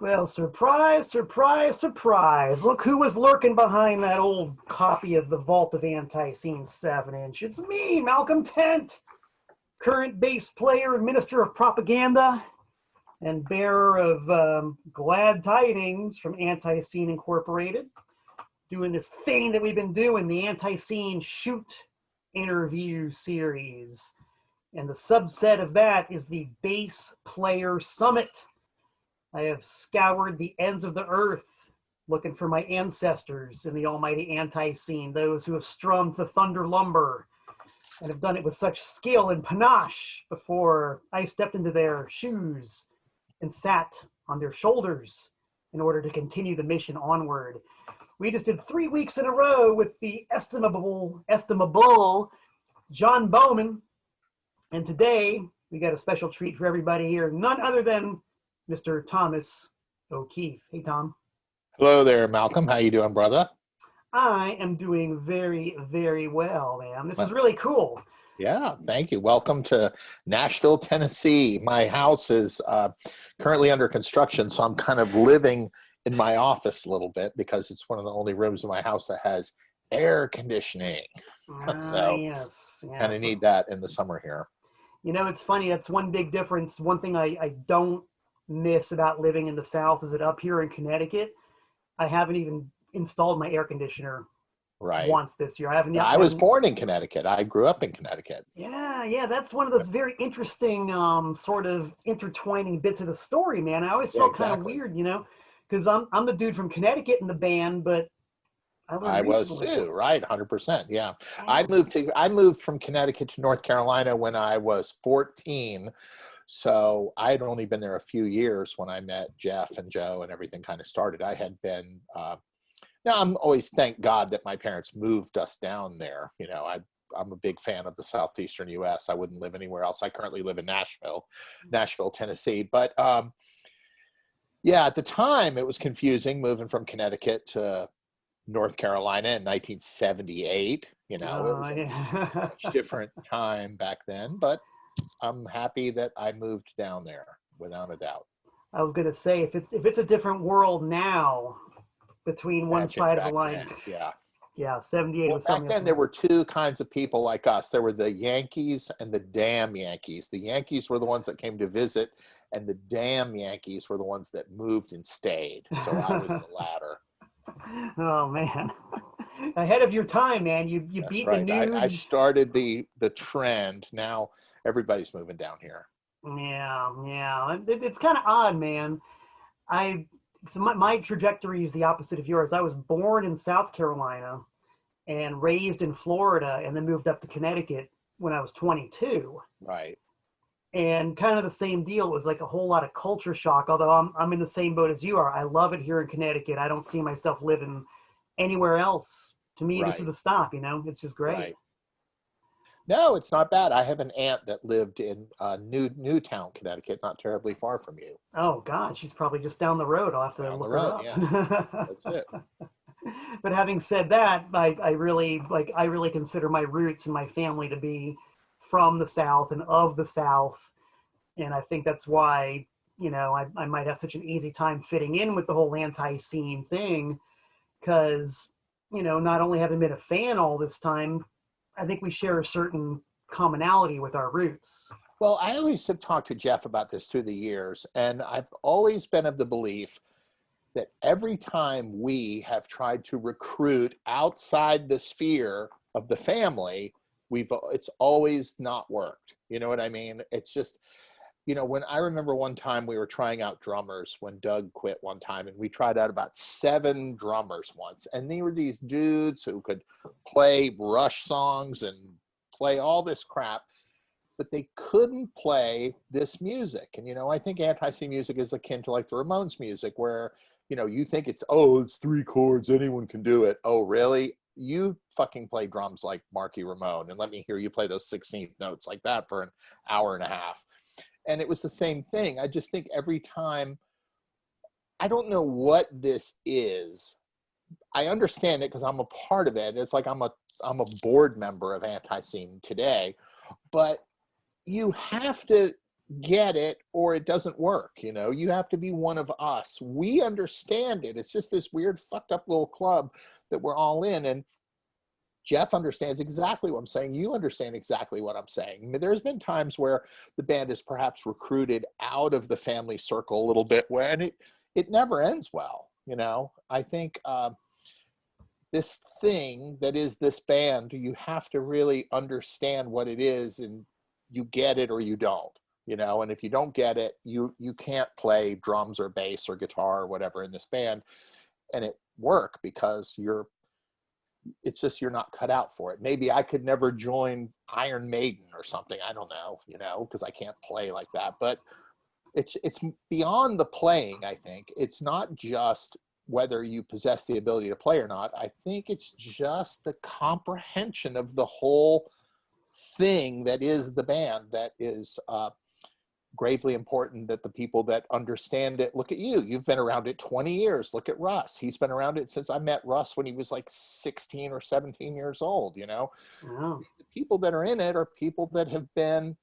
Well, surprise, surprise, surprise. Look who was lurking behind that old copy of the Vault of ANTiSEEN 7-inch. It's me, Malcolm Tent, current bass player and minister of propaganda and bearer of glad tidings from ANTiSEEN Incorporated, doing this thing that we've been doing, the ANTiSEEN Shoot Interview series. And the subset of that is the Bass Player Summit. I have scoured the ends of the earth looking for my ancestors in the almighty ANTiSEEN, those who have strummed the thunder lumber and have done it with such skill and panache before I stepped into their shoes and sat on their shoulders in order to continue the mission onward. We just did 3 weeks in a row with the estimable John Bowman. And today we got a special treat for everybody here, none other than Mr. Thomas O'Keefe. Hey, Tom. Hello there, Malcolm. How you doing, brother? I am doing very, very well, man. This is really cool. Yeah, thank you. Welcome to Nashville, Tennessee. My house is currently under construction, so I'm kind of living in my office a little bit because it's one of the only rooms in my house that has air conditioning. So yes. kind of need that in the summer here. You know, it's funny. That's one big difference. One thing I don't miss about living in the South is that up here in Connecticut, I haven't even installed my air conditioner once this year. I was born in Connecticut. I grew up in Connecticut. Yeah, that's one of those very interesting sort of intertwining bits of the story, man. I always felt kind of weird, you know, because I'm the dude from Connecticut in the band, but I was too, right? 100%. Yeah. I moved from Connecticut to North Carolina when I was 14. So I had only been there a few years when I met Jeff and Joe and everything kind of started. I had been, now I'm always thank God that my parents moved us down there. You know, I'm a big fan of the Southeastern US. I wouldn't live anywhere else. I currently live in Nashville, Tennessee. But yeah, at the time it was confusing moving from Connecticut to North Carolina in 1978. You know, it was a much different time back then, but I'm happy that I moved down there without a doubt. I was going to say, if it's a different world now between one side of the line. Yeah, 78 well, was back then there were two kinds of people like us. There were the Yankees and the damn Yankees. The Yankees were the ones that came to visit, and the damn Yankees were the ones that moved and stayed. So I was the latter. Oh man, ahead of your time, man. You beat the news. I started the trend. Now everybody's moving down here. Yeah. It's kind of odd, man. So my trajectory is the opposite of yours. I was born in South Carolina and raised in Florida, and then moved up to Connecticut when I was 22. Right. And kind of the same deal. It was like a whole lot of culture shock, although I'm in the same boat as you are. I love it here in Connecticut. I don't see myself living anywhere else. To me, This is the stop, you know? It's just great. Right. No, it's not bad. I have an aunt that lived in Newtown, Connecticut, not terribly far from you. Oh, God, she's probably just down the road. I'll have to look her up. Yeah. That's it. But having said that, I really consider my roots and my family to be from the South and of the South. And I think that's why, you know, I might have such an easy time fitting in with the whole ANTiSEEN thing, because, you know, not only having been a fan all this time, I think we share a certain commonality with our roots. Well, I always have talked to Jeff about this through the years, and I've always been of the belief that every time we have tried to recruit outside the sphere of the family, it's always not worked. You know what I mean? It's just, you know, when I remember one time we were trying out drummers when Doug quit one time, and we tried out about 7 drummers once, and they were these dudes who could play Rush songs and play all this crap, but they couldn't play this music. And, you know, I think ANTiSEEN music is akin to like the Ramones music, where, you know, you think it's 3 chords, anyone can do it. Oh, really? You fucking play drums like Marky Ramone, and let me hear you play those 16th notes like that for an hour and a half. And it was the same thing. I just think every time, I don't know what this is. I understand it because I'm a part of it. It's like I'm a board member of ANTiSEEN today, but you have to get it or it doesn't work. You have to be one of us. We understand it. It's just this weird fucked up little club that we're all in. And Jeff understands exactly what I'm saying. You understand exactly what I'm saying. I mean, there's been times where the band is perhaps recruited out of the family circle a little bit, and it never ends well. I think this thing that is this band, you have to really understand what it is, and you get it or you don't. And if you don't get it, you can't play drums or bass or guitar or whatever in this band and it work, because it's just you're not cut out for it. Maybe I could never join Iron Maiden or something. I don't know, because I can't play like that. But it's beyond the playing, I think. It's not just whether you possess the ability to play or not. I think it's just the comprehension of the whole thing that is the band that is gravely important, that the people that understand it. Look at you've been around it 20 years. Look at Russ. He's been around it since I met Russ when he was like 16 or 17 years old. Wow. The people that are in it are people that have been,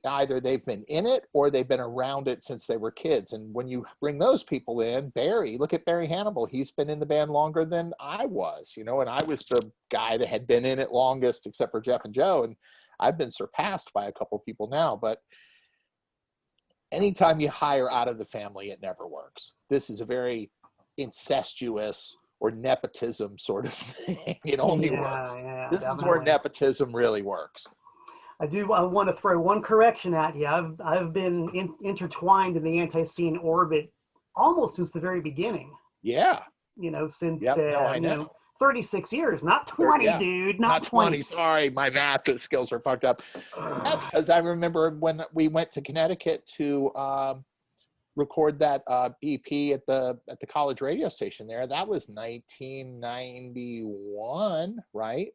either they've been in it or they've been around it since they were kids. And when you bring those people in, look at Barry Hannibal. He's been in the band longer than I was, and I was the guy that had been in it longest, except for Jeff and Joe. And I've been surpassed by a couple of people now. But anytime you hire out of the family, it never works. This is a very incestuous or nepotism sort of thing. It only works. Yeah, this definitely. is where nepotism really works. I want to throw one correction at you. I've been intertwined in the ANTiSEEN orbit almost since the very begining. Yeah. Since I know. 36 years, not 20, yeah. Dude, not 20. Sorry, my math skills are fucked up. Because I remember when we went to Connecticut to record that EP at the college radio station there. That was 1991, right?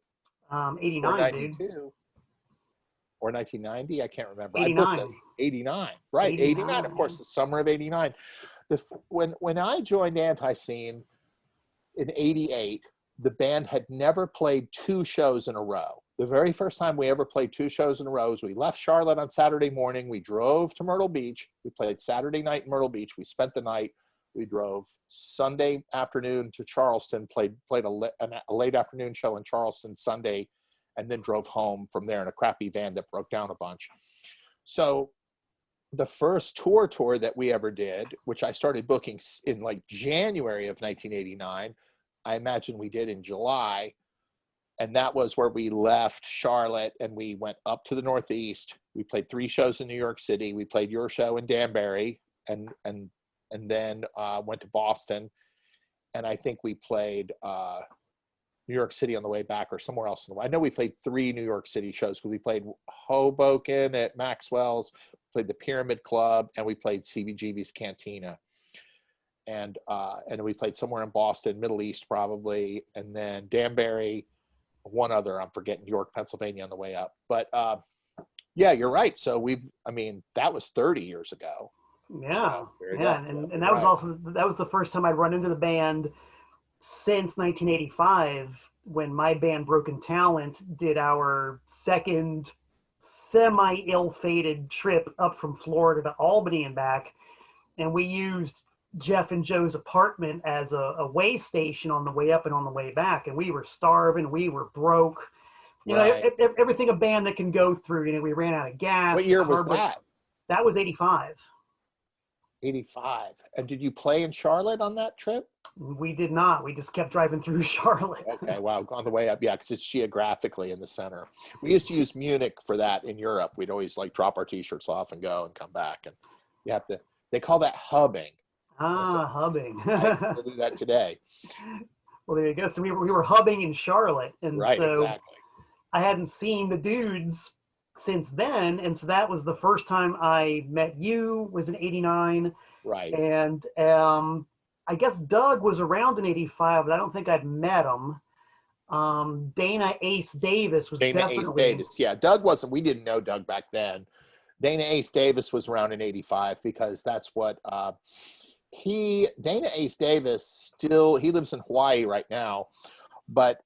89, dude. Or 1990, I can't remember. 89. 89, right? 89, of course, the summer of 89. When I joined ANTiSEEN in 88, the band had never played 2 shows in a row. The very first time we ever played 2 shows in a row was we left Charlotte on Saturday morning. We drove to Myrtle Beach. We played Saturday night in Myrtle Beach. We spent the night. We drove Sunday afternoon to Charleston, played a late afternoon show in Charleston Sunday, and then drove home from there in a crappy van that broke down a bunch. So the first tour that we ever did, which I started booking in like January of 1989, I imagine we did in July. And that was where we left Charlotte and we went up to the Northeast. We played 3 shows in New York City. We played your show in Danbury and then went to Boston. And I think we played New York City on the way back or somewhere else. I know we played 3 New York City shows because we played Hoboken at Maxwell's, played the Pyramid Club, and we played CBGB's Cantina. And we played somewhere in Boston, Middle East probably, and then Danbury, one other, I'm forgetting, York, Pennsylvania on the way up. But yeah, you're right. So that was 30 years ago. Yeah, so and that was the first time I'd run into the band since 1985, when my band Broken Talent did our second semi-ill-fated trip up from Florida to Albany and back, and we used Jeff and Joe's apartment as a way station on the way up and on the way back, and we were starving, we were broke, everything a band that can go through. We ran out of gas. What year was that? That was 85. 85. And did you play in Charlotte on that trip? We did not. We just kept driving through Charlotte. Okay, wow. On the way up, yeah, because it's geographically in the center. We used to use Munich for that in Europe. We'd always drop our T-shirts off and go and come back. And you have to, they call that hubbing. Hubbing. We'll do that today. Well, there you go. So we were hubbing in Charlotte. And right, so exactly. I hadn't seen the dudes since then, and so that was the first time I met you, was in 89. Right. And I guess Doug was around in 85, but I don't think I'd met him. Dana Ace Davis was definitely... Ace Davis, yeah. Doug wasn't, we didn't know Doug back then. Dana Ace Davis was around in 85 because that's what Dana Ace Davis he lives in Hawaii right now, but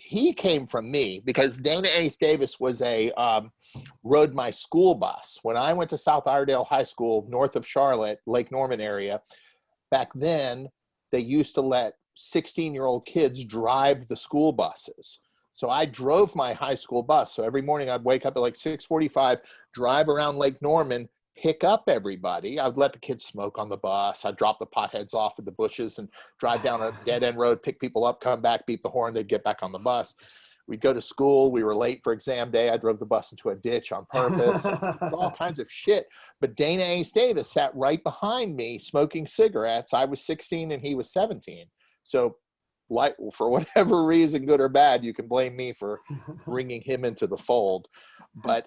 he came from me because Dana Ace Davis was rode my school bus. When I went to South Iredale High School, north of Charlotte, Lake Norman area, back then, they used to let 16-year-old kids drive the school buses. So I drove my high school bus. So every morning I'd wake up at like 6:45, drive around Lake Norman, pick up everybody. I'd let the kids smoke on the bus. I'd drop the potheads off at the bushes and drive down a dead end road, pick people up, come back, beep the horn. They'd get back on the bus. We'd go to school. We were late for exam day. I drove the bus into a ditch on purpose. All kinds of shit. But Dana Ace Davis sat right behind me smoking cigarettes. I was 16 and he was 17. So like, for whatever reason, good or bad, you can blame me for bringing him into the fold. But,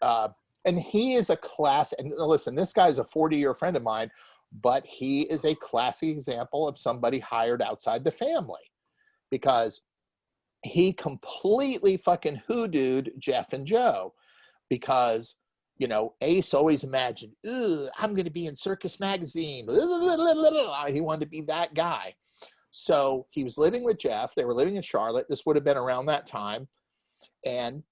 and he is a class, and listen, this guy's a 40-year friend of mine, but he is a classic example of somebody hired outside the family because he completely fucking hoodooed Jeff and Joe because, you know, Ace always imagined, I'm going to be in Circus Magazine. He wanted to be that guy. So he was living with Jeff. They were living in Charlotte. This would have been around that time. And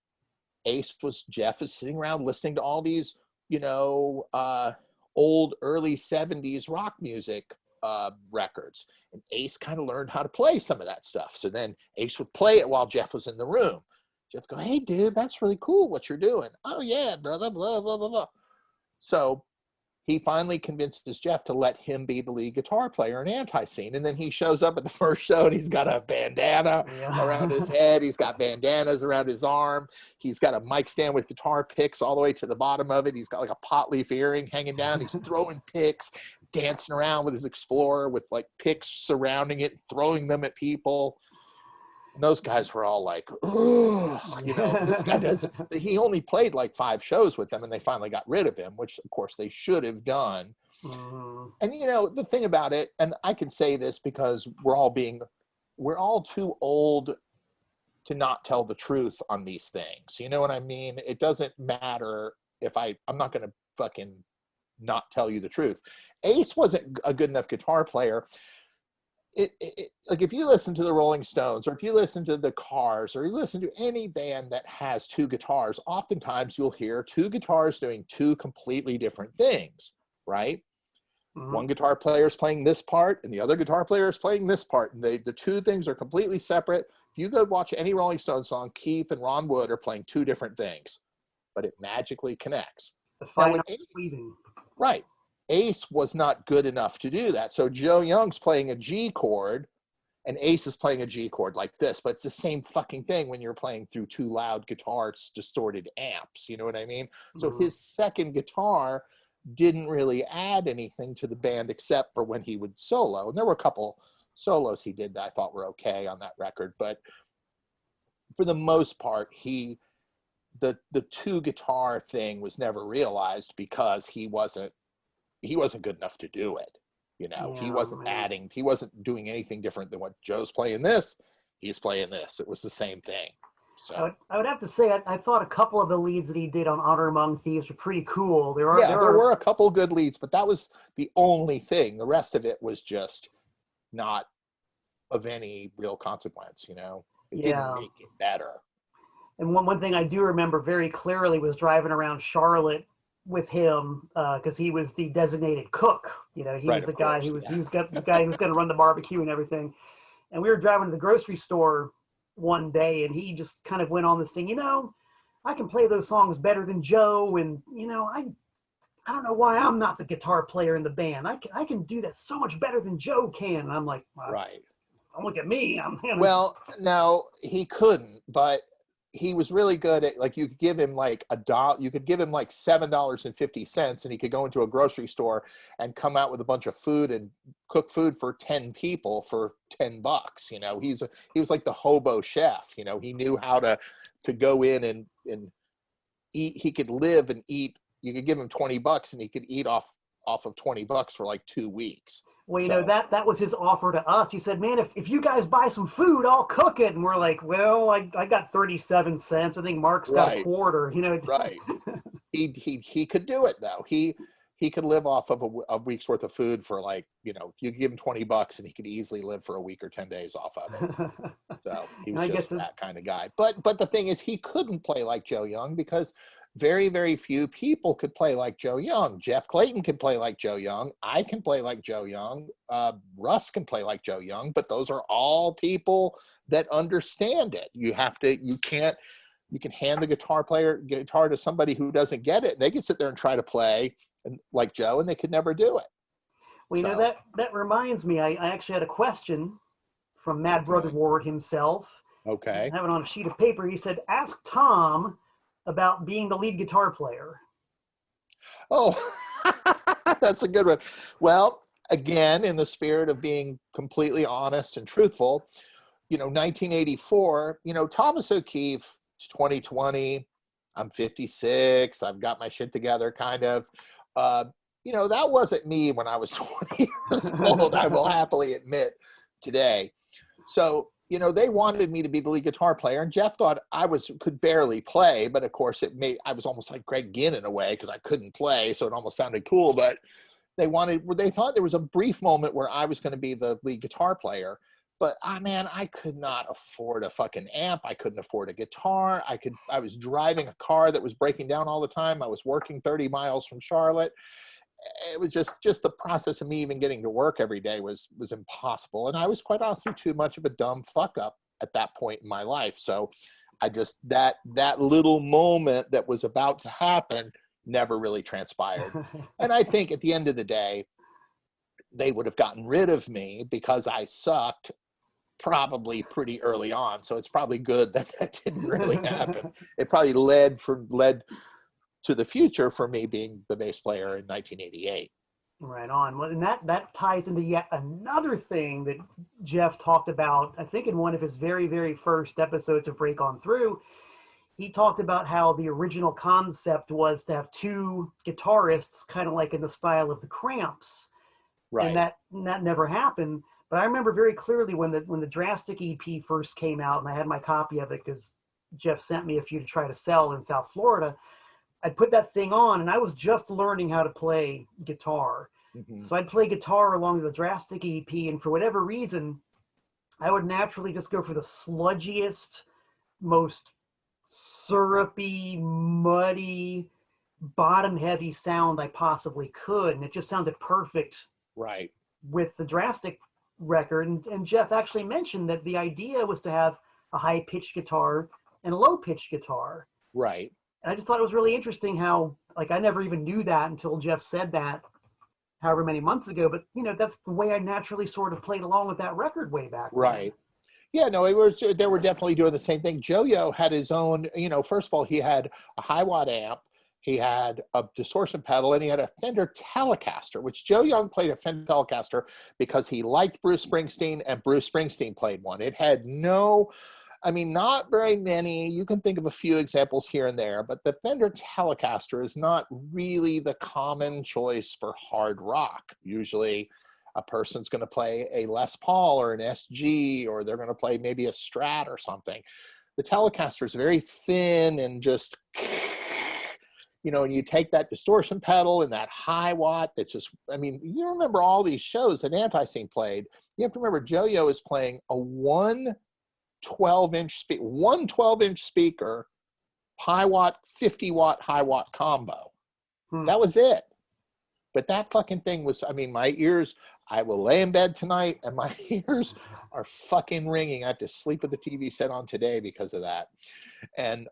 Jeff is sitting around listening to all these, you know, old early 70s rock music records. And Ace kind of learned how to play some of that stuff. So then Ace would play it while Jeff was in the room. Jeff go, hey, dude, that's really cool what you're doing. Oh, yeah, brother, blah, blah, blah, blah. So he finally convinces Jeff to let him be the lead guitar player in ANTiSEEN. And then he shows up at the first show and he's got a bandana around his head. He's got bandanas around his arm. He's got a mic stand with guitar picks all the way to the bottom of it. He's got like a pot leaf earring hanging down. He's throwing picks, dancing around with his Explorer with like picks surrounding it, throwing them at people. And those guys were all like, oh, you know, this guy doesn't, he only played like 5 shows with them and they finally got rid of him, which of course they should have done. And, you know, the thing about it, and I can say this because we're all too old to not tell the truth on these things. You know what I mean? It doesn't matter if I'm not going to fucking not tell you the truth. Ace wasn't a good enough guitar player. Like if you listen to the Rolling Stones or if you listen to the Cars or you listen to any band that has 2 guitars, oftentimes you'll hear 2 guitars doing 2 completely different things, right? One guitar player is playing this part and the other guitar player is playing this part. And the 2 things are completely separate. If you go watch any Rolling Stones song, Keith and Ron Wood are playing 2 different things, but it magically connects. The final weaving. Right. Ace was not good enough to do that. So Joe Young's playing a G chord and Ace is playing a G chord like this, but it's the same fucking thing when you're playing through 2 loud guitars, distorted amps. You know what I mean? So his second guitar didn't really add anything to the band except for when he would solo. And there were a couple solos he did that I thought were okay on that record. But for the most part, the 2 guitar thing was never realized because he wasn't good enough to do it. You know, he wasn't he wasn't doing anything different than what Joe's playing this. He's playing this. It was the same thing. So I would have to say, I thought a couple of the leads that he did on Honor Among Thieves were pretty cool. There were a couple good leads, but that was the only thing. The rest of it was just not of any real consequence, you know. It didn't make it better. And one thing I do remember very clearly was driving around Charlotte with him because he was the designated cook. You know, he was the guy who was the guy who was going to run the barbecue and everything. And we were driving to the grocery store one day, and he just kind of went on this thing. You know, I can play those songs better than Joe, and you know, I don't know why I'm not the guitar player in the band. I can do that so much better than Joe can. And I'm like, well, right. Don't look at me. Well, no, he couldn't, but he was really good at, like, you could give him like you could give him like $7.50 and he could go into a grocery store and come out with a bunch of food and cook food for 10 people for $10. You know, he was like the hobo chef. You know, he knew how to go in and eat. He could live and eat. You could give him $20 and he could eat off of $20 for like 2 weeks. Well, you know, that was his offer to us. He said, man, if you guys buy some food, I'll cook it. And we're like, well, I got 37 cents. I think Mark's got a quarter, you know. Right. He could do it, though. He could live off of a week's worth of food for, like, you know, you give him $20 and he could easily live for a week or 10 days off of it. So he And was I just guess that kind of guy. But the thing is, he couldn't play like Joe Young because very, very few people could play like Joe Young. Jeff Clayton can play like Joe Young. I can play like Joe Young. Russ can play like Joe Young, but those are all people that understand it. You can hand the guitar to somebody who doesn't get it. They can sit there and try to play like Joe, and they could never do it. Well, So, that reminds me, I actually had a question from Mad Brother Ward himself. okay. I have it on a sheet of paper. He said, ask Tom about being the lead guitar player. Oh, that's a good one. Well, again, in the spirit of being completely honest and truthful, 1984, Thomas O'Keefe, 2020, I'm 56, I've got my shit together, kind of. That wasn't me when I was 20 years old, I will happily admit today. So, they wanted me to be the lead guitar player, and Jeff thought I could barely play, but of course I was almost like Greg Ginn in a way because I couldn't play, so it almost sounded cool, but they thought there was a brief moment where I was going to be the lead guitar player, but man, I could not afford a fucking amp. I couldn't afford a guitar. I was driving a car that was breaking down all the time. I was working 30 miles from Charlotte. It was just the process of me even getting to work every day was impossible. And I was quite honestly too much of a dumb fuck up at that point in my life. So I just, that little moment that was about to happen never really transpired. And I think at the end of the day, they would have gotten rid of me because I sucked probably pretty early on. So it's probably good that didn't really happen. It probably led to the future for me being the bass player in 1988. Right on. Well, and that ties into yet another thing that Jeff talked about, I think in one of his very, very first episodes of Break On Through. He talked about how the original concept was to have two guitarists, kind of like in the style of the Cramps. Right. And that never happened. But I remember very clearly when the Drastic EP first came out, and I had my copy of it because Jeff sent me a few to try to sell in South Florida. I'd put that thing on, and I was just learning how to play guitar. Mm-hmm. So I'd play guitar along the Drastic EP, and for whatever reason, I would naturally just go for the sludgiest, most syrupy, muddy, bottom-heavy sound I possibly could, and it just sounded perfect. Right. With the Drastic record, and Jeff actually mentioned that the idea was to have a high-pitched guitar and a low-pitched guitar. Right. And I just thought it was really interesting how, like, I never even knew that until Jeff said that however many months ago, but, that's the way I naturally sort of played along with that record way back then. Right. Yeah, no, they were definitely doing the same thing. Joe had his own, first of all, he had a high watt amp, he had a distortion pedal, and he had a Fender Telecaster, which Joe Young played a Fender Telecaster because he liked Bruce Springsteen, and Bruce Springsteen played one. It had not very many. You can think of a few examples here and there, but the Fender Telecaster is not really the common choice for hard rock. Usually a person's going to play a Les Paul or an SG, or they're going to play maybe a Strat or something. The Telecaster is very thin and just, and you take that distortion pedal and that high watt that's just, you remember all these shows that ANTiSEEN played. You have to remember Joe is playing a 12-inch speaker, high watt, 50 watt, high watt combo. That was it. But that fucking thing was, my ears, I will lay in bed tonight and my ears are fucking ringing. I have to sleep with the TV set on today because of that. And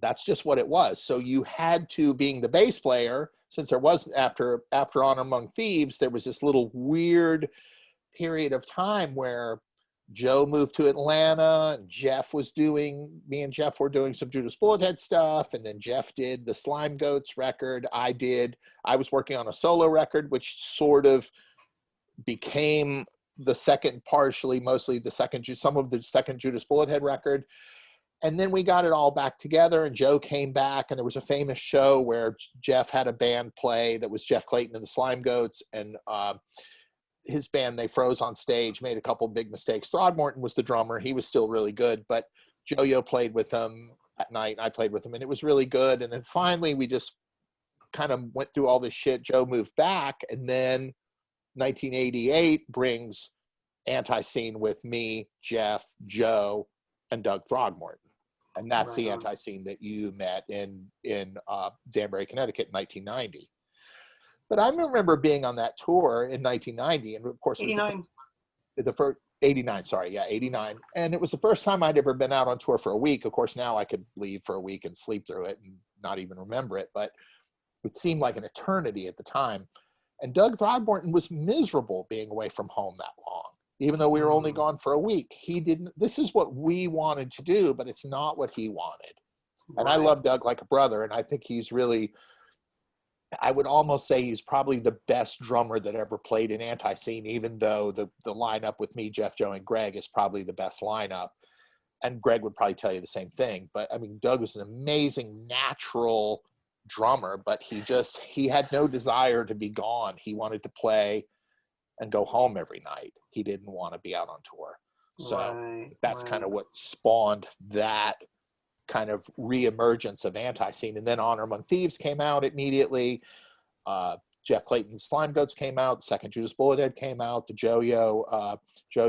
that's just what it was. So you had to, being the bass player, since there was, after Honor Among Thieves, there was this little weird period of time where Joe moved to Atlanta, and me and Jeff were doing some Judas Bullethead stuff, and then Jeff did the Slime Goats record. I was working on a solo record, which sort of became the second, some of the second Judas Bullethead record. And then we got it all back together, and Joe came back, and there was a famous show where Jeff had a band play that was Jeff Clayton and the Slime Goats, and his band, they froze on stage, made a couple big mistakes. Throgmorton was the drummer. He was still really good, but Joe played with them at night. I played with him, and it was really good. And then finally, we just kind of went through all this shit. Joe moved back, and then 1988 brings ANTiSEEN with me, Jeff, Joe, and Doug Throgmorton. And that's Right the on. ANTiSEEN that you met in Danbury, Connecticut in 1990. But I remember being on that tour in 1990, and of course, it was 89. the first 89, sorry, yeah, 89. And it was the first time I'd ever been out on tour for a week. Of course, now I could leave for a week and sleep through it and not even remember it, but it seemed like an eternity at the time. And Doug Throgmorton was miserable being away from home that long, even though we were only gone for a week. He didn't, this is what we wanted to do, but it's not what he wanted. And I love Doug like a brother, and I think he's really, I would almost say he's probably the best drummer that ever played in ANTiSEEN, even though the lineup with me, Jeff, Joe, and Greg is probably the best lineup. And Greg would probably tell you the same thing. But I mean, Doug was an amazing natural drummer, but he had no desire to be gone. He wanted to play and go home every night. He didn't want to be out on tour. So that's kind of what spawned that kind of reemergence of ANTiSEEN. And then Honor Among Thieves came out immediately. Jeff Clayton's Slime Goats came out. Second Judas Bullethead came out. The Joe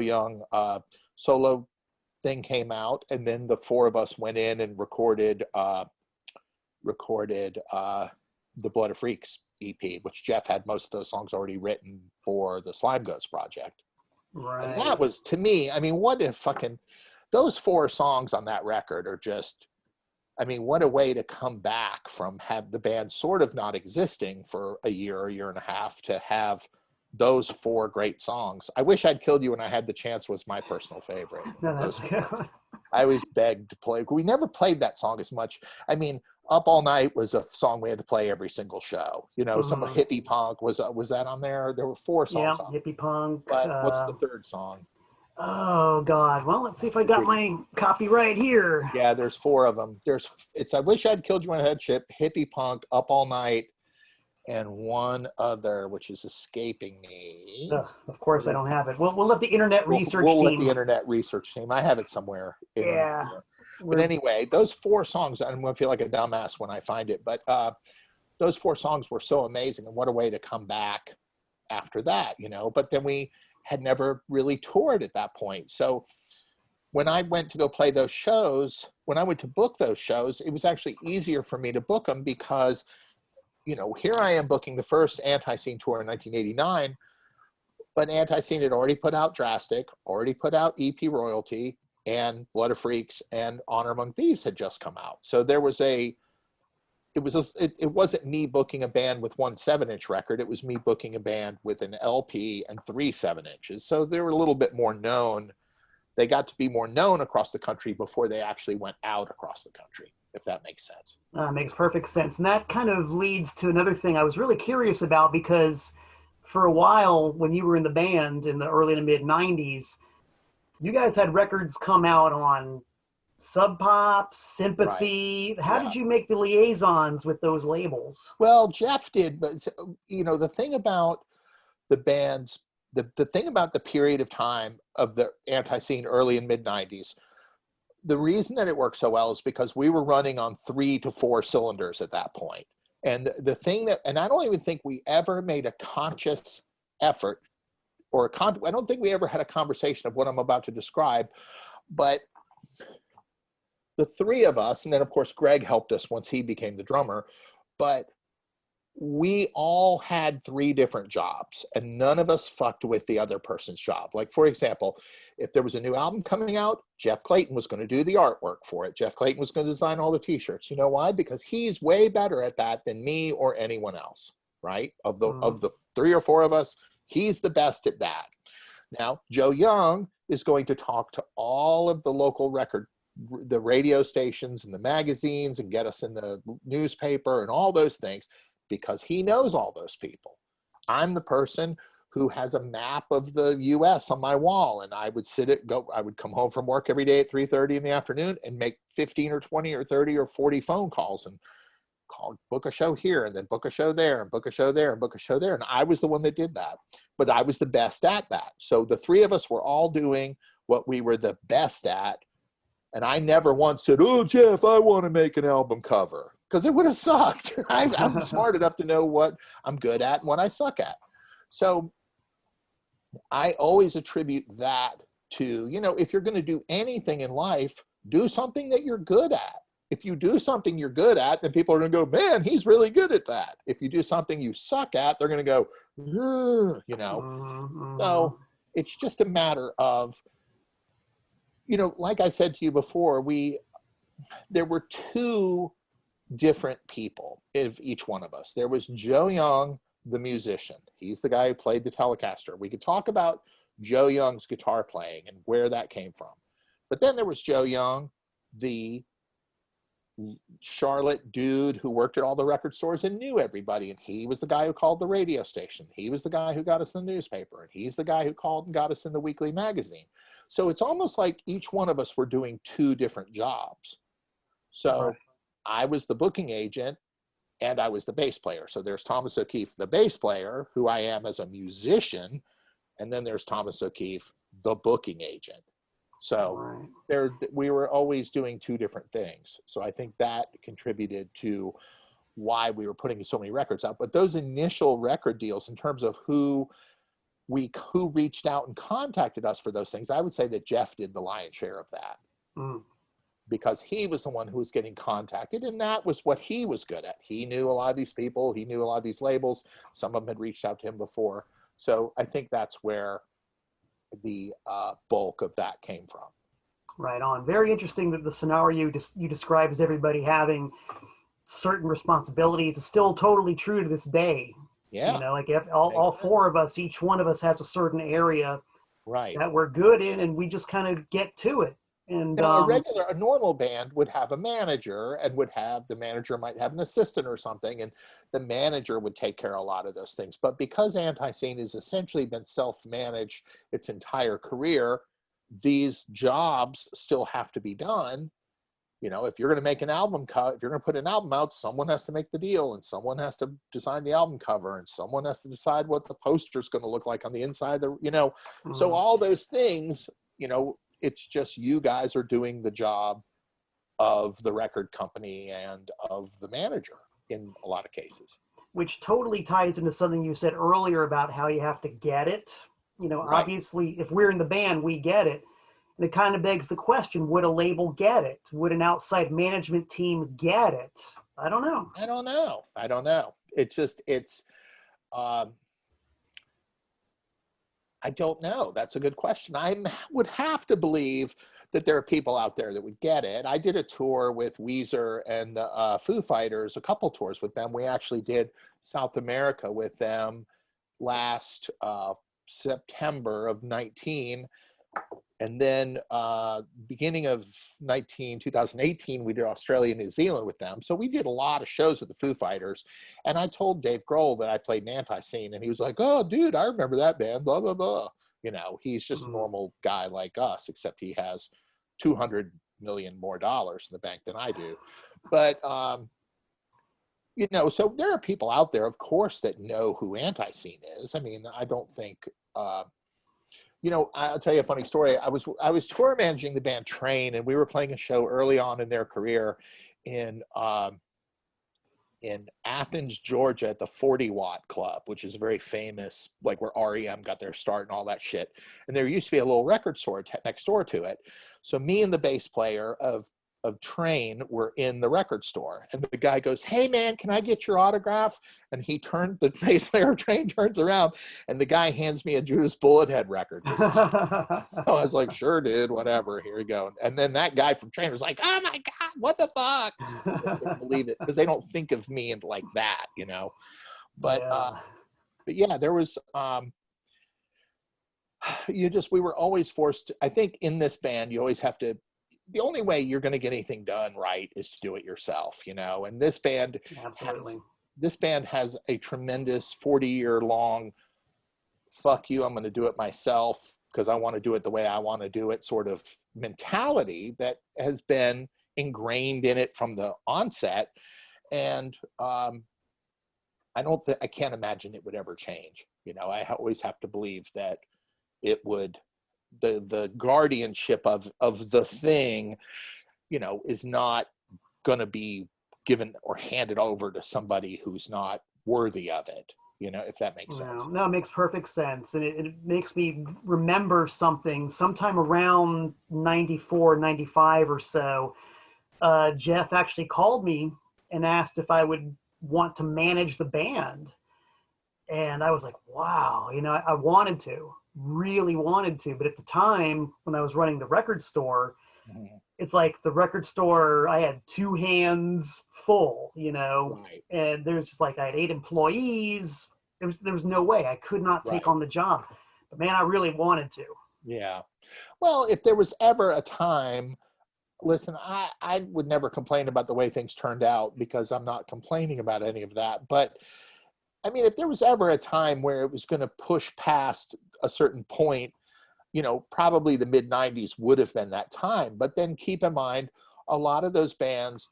Young solo thing came out. And then the four of us went in and recorded the Blood of Freaks EP, which Jeff had most of those songs already written for the Slime Goats project. Right. And that was, to me, I mean, what if fucking, those four songs on that record are just, I mean, what a way to come back from have the band sort of not existing for a year and a half to have those four great songs. I Wish I'd Killed You When I Had the Chance was my personal favorite. No, that's good. I always begged to play. We never played that song as much. I mean, Up All Night was a song we had to play every single show. You know, some Hippie Punk was that on there? There were four songs on Hippie Punk. But what's the third song? Oh God! Well, let's see if I got my copy right here. Yeah, there's four of them. It's I Wish I'd Killed You When I Had Chip, Hippie Punk, Up All Night, and one other which is escaping me. Of course, I don't have it. We'll let the internet research team. We'll let the internet research team. I have it somewhere. But anyway, those four songs. I'm going to feel like a dumbass when I find it, but those four songs were so amazing, and what a way to come back after that, you know. But then we had never really toured at that point. So when I went to go play those shows, when I went to book those shows, it was actually easier for me to book them because, you know, here I am booking the first ANTiSEEN tour in 1989, but ANTiSEEN had already put out Drastic, already put out EP Royalty, and Blood of Freaks and Honor Among Thieves had just come out. So there was it wasn't me booking a band with one 7-inch record. It was me booking a band with an LP and 3 7-inches. So they were a little bit more known. They got to be more known across the country before they actually went out across the country, if that makes sense. Makes perfect sense. And that kind of leads to another thing I was really curious about, because for a while when you were in the band in the early to mid 90s, you guys had records come out on Sub Pop, Sympathy. Right. How did you make the liaisons with those labels? Well, Jeff did, but you know, the thing about the bands, the thing about the period of time of the ANTiSEEN early and mid 90s, the reason that it worked so well is because we were running on 3 to 4 cylinders at that point. And the thing that, and I don't even think we ever made a conscious effort I don't think we ever had a conversation of what I'm about to describe, but the three of us, and then of course Greg helped us once he became the drummer, but we all had 3 different jobs and none of us fucked with the other person's job. Like, for example, if there was a new album coming out, Jeff Clayton was going to do the artwork for it. Jeff Clayton was going to design all the t-shirts. You know why? Because he's way better at that than me or anyone else, right? Of the 3 or 4 of us, he's the best at that. Now, Joe Young is going to talk to all of the local the radio stations and the magazines and get us in the newspaper and all those things because he knows all those people. I'm the person who has a map of the US on my wall, and I would I would come home from work every day at 3:30 in the afternoon and make 15 or 20 or 30 or 40 phone calls and book a show here and then book a show there and book a show there and book a show there. And I was the one that did that, but I was the best at that. So the 3 of us were all doing what we were the best at. And I never once said, "Oh, Jeff, I want to make an album cover," because it would have sucked. I'm smart enough to know what I'm good at and what I suck at. So I always attribute that to, you know, if you're going to do anything in life, do something that you're good at. If you do something you're good at, then people are going to go, man, he's really good at that. If you do something you suck at, they're going to go, you know. So it's just a matter of, you know, like I said to you before, there were two different people of each one of us. There was Joe Young, the musician. He's the guy who played the Telecaster. We could talk about Joe Young's guitar playing and where that came from. But then there was Joe Young, the Charlotte dude who worked at all the record stores and knew everybody. And he was the guy who called the radio station. He was the guy who got us the newspaper. And he's the guy who called and got us in the weekly magazine. So it's almost like each one of us were doing two different jobs. So right. I was the booking agent and I was the bass player. So there's Thomas O'Keefe, the bass player, who I am as a musician. And then there's Thomas O'Keefe, the booking agent. So we were always doing two different things. So I think that contributed to why we were putting so many records out. But those initial record deals, in terms of who reached out and contacted us for those things, I would say that Jeff did the lion's share of that. Because he was the one who was getting contacted, and that was what he was good at. He knew a lot of these people. He knew a lot of these labels. Some of them had reached out to him before. So I think that's where the bulk of that came from. Right on. Very interesting that the scenario you describe as everybody having certain responsibilities is still totally true to this day. Yeah. You know, like if all four of us, each one of us has a certain area right. that we're good in, and we just kind of get to it. And a normal band would have a manager, and the manager might have an assistant or something, and the manager would take care of a lot of those things. But because ANTiSEEN has essentially been self-managed its entire career, these jobs still have to be done. You know, if you're going to make an album if you're going to put an album out, someone has to make the deal, and someone has to design the album cover, and someone has to decide what the poster's going to look like on the inside. So all those things, you know, it's just you guys are doing the job of the record company and of the manager in a lot of cases. Which totally ties into something you said earlier about how you have to get it. You know, right. Obviously, if we're in the band, we get it. And it kind of begs the question, would a label get it? Would an outside management team get it? I don't know. I don't know. I don't know. That's a good question. I would have to believe that there are people out there that would get it. I did a tour with Weezer and the Foo Fighters, a couple tours with them. We actually did South America with them last September of 19. And then beginning of 2018, we did Australia and New Zealand with them. So we did a lot of shows with the Foo Fighters. And I told Dave Grohl that I played in ANTiSEEN, and he was like, oh, dude, I remember that band, blah, blah, blah. You know, he's just a normal guy like us, except he has $200 million more in the bank than I do. But, you know, so there are people out there, of course, that know who ANTiSEEN is. I mean, I don't think... you know, I'll tell you a funny story. I was tour managing the band Train, and we were playing a show early on in their career in Athens, Georgia, at the 40 Watt Club, which is very famous, like where REM got their start and all that shit. And there used to be a little record store next door to it. So me and the bass player of Train were in the record store, and the guy goes, hey man, can I get your autograph? And the bass player of Train turns around, and the guy hands me a Judas Bullethead record. So I was like, sure dude, whatever, here you go. And then that guy from Train was like, oh my God, what the fuck? I couldn't believe it, because they don't think of me like that, you know. But yeah, there was we were always forced to, I think in this band, you always have to, the only way you're going to get anything done right is to do it yourself, you know. And this band has a tremendous 40-year-long, fuck you, I'm going to do it myself because I want to do it the way I want to do it sort of mentality that has been ingrained in it from the onset. And I can't imagine it would ever change. You know, I always have to believe that it would, the guardianship of the thing, you know, is not going to be given or handed over to somebody who's not worthy of it. you know, if that makes sense. No, it makes perfect sense. And it makes me remember something sometime around 94, 95 or so. Jeff actually called me and asked if I would want to manage the band. And I was like, wow, you know, I wanted to, really wanted to. But at the time when I was running the record store, it's like the record store, I had two hands full, you know, Right. and there's just like, I had 8 employees. There was no way I could not take on the job. But man, I really wanted to. Yeah. Well, if there was ever a time, listen, I would never complain about the way things turned out because I'm not complaining about any of that. But I mean, if there was ever a time where it was going to push past a certain point, you know, probably the mid 90s would have been that time. But then keep in mind, a lot of those bands,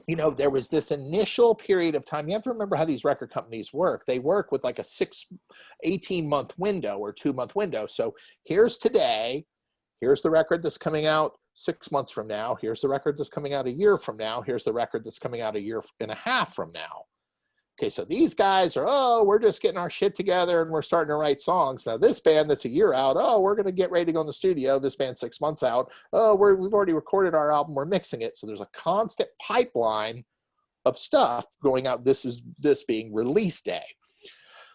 you know, there was this initial period of time. You have to remember how these record companies work. They work with like a 18-month window or 2-month window. So here's today, here's the record that's coming out 6 months from now. Here's the record that's coming out a year from now. Here's the record that's coming out a year and a half from now. Okay, so these guys are, oh, we're just getting our shit together and we're starting to write songs. Now this band that's a year out, oh, we're going to get ready to go in the studio. This band's 6 months out. Oh, we've already recorded our album. We're mixing it. So there's a constant pipeline of stuff going out. This being release day.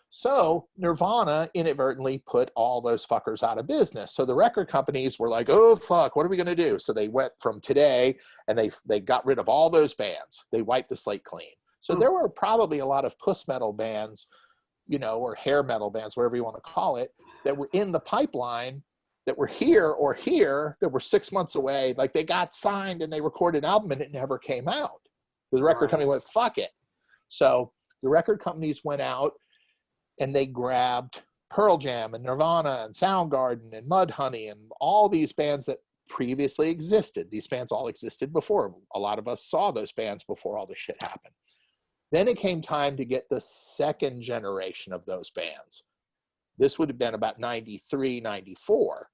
So Nirvana inadvertently put all those fuckers out of business. So the record companies were like, oh, fuck, what are we going to do? So they went from today and they got rid of all those bands. They wiped the slate clean. So there were probably a lot of puss metal bands, you know, or hair metal bands, whatever you want to call it, that were in the pipeline that were here that were 6 months away. Like they got signed and they recorded an album and it never came out. The record company went, fuck it. So the record companies went out and they grabbed Pearl Jam and Nirvana and Soundgarden and Mudhoney and all these bands that previously existed. These bands all existed before. A lot of us saw those bands before all this shit happened. Then it came time to get the second generation of those bands. This would have been about 93, 94.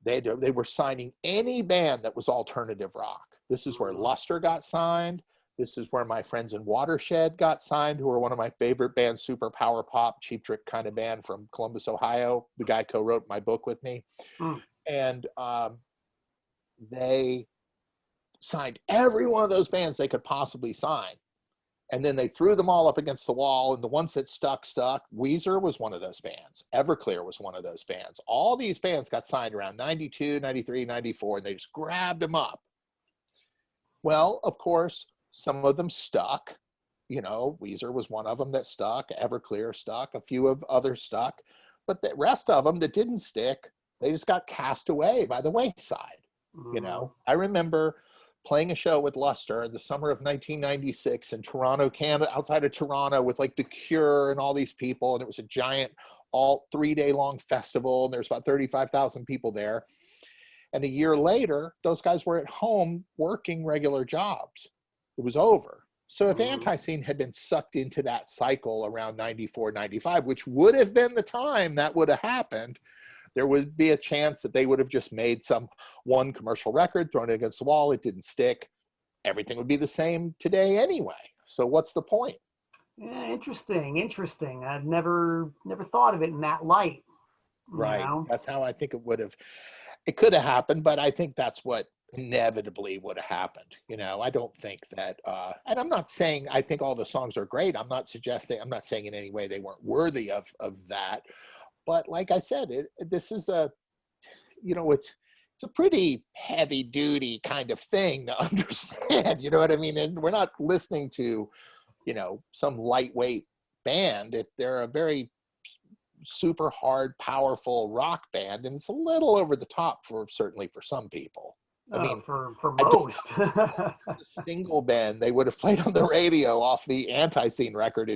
They were signing any band that was alternative rock. This is where Luster got signed. This is where my friends in Watershed got signed, who are one of my favorite bands, super power pop, Cheap Trick kind of band from Columbus, Ohio. The guy co-wrote my book with me. And they signed every one of those bands they could possibly sign. And then they threw them all up against the wall, and the ones that stuck. Weezer was one of those bands. Everclear was one of those bands. All these bands got signed around 92, 93, 94, and they just grabbed them up. Well, of course, some of them stuck. You know, Weezer was one of them that stuck. Everclear stuck. A few of others stuck. But the rest of them that didn't stick, they just got cast away by the wayside. You know, I remember playing a show with Luster in the summer of 1996 in Toronto, Canada, outside of Toronto with like The Cure and all these people. And it was a giant, all 3-day-long festival. And there's about 35,000 people there. And a year later, those guys were at home working regular jobs. It was over. So if ANTiSEEN had been sucked into that cycle around 94, 95, which would have been the time that would have happened, there would be a chance that they would have just made one commercial record, thrown it against the wall. It didn't stick. Everything would be the same today anyway. So what's the point? Yeah, interesting. I'd never thought of it in that light. Right. Know? That's how I think it could have happened, but I think that's what inevitably would have happened. You know, I don't think that, and I'm not saying I think all the songs are great. I'm not saying in any way they weren't worthy of that. But like I said, this is it's a pretty heavy duty kind of thing to understand. You know what I mean? And we're not listening to, you know, some lightweight band. They're a very super hard, powerful rock band, and it's a little over the top certainly for some people. I mean, for most. The single band they would have played on the radio off the ANTiSEEN record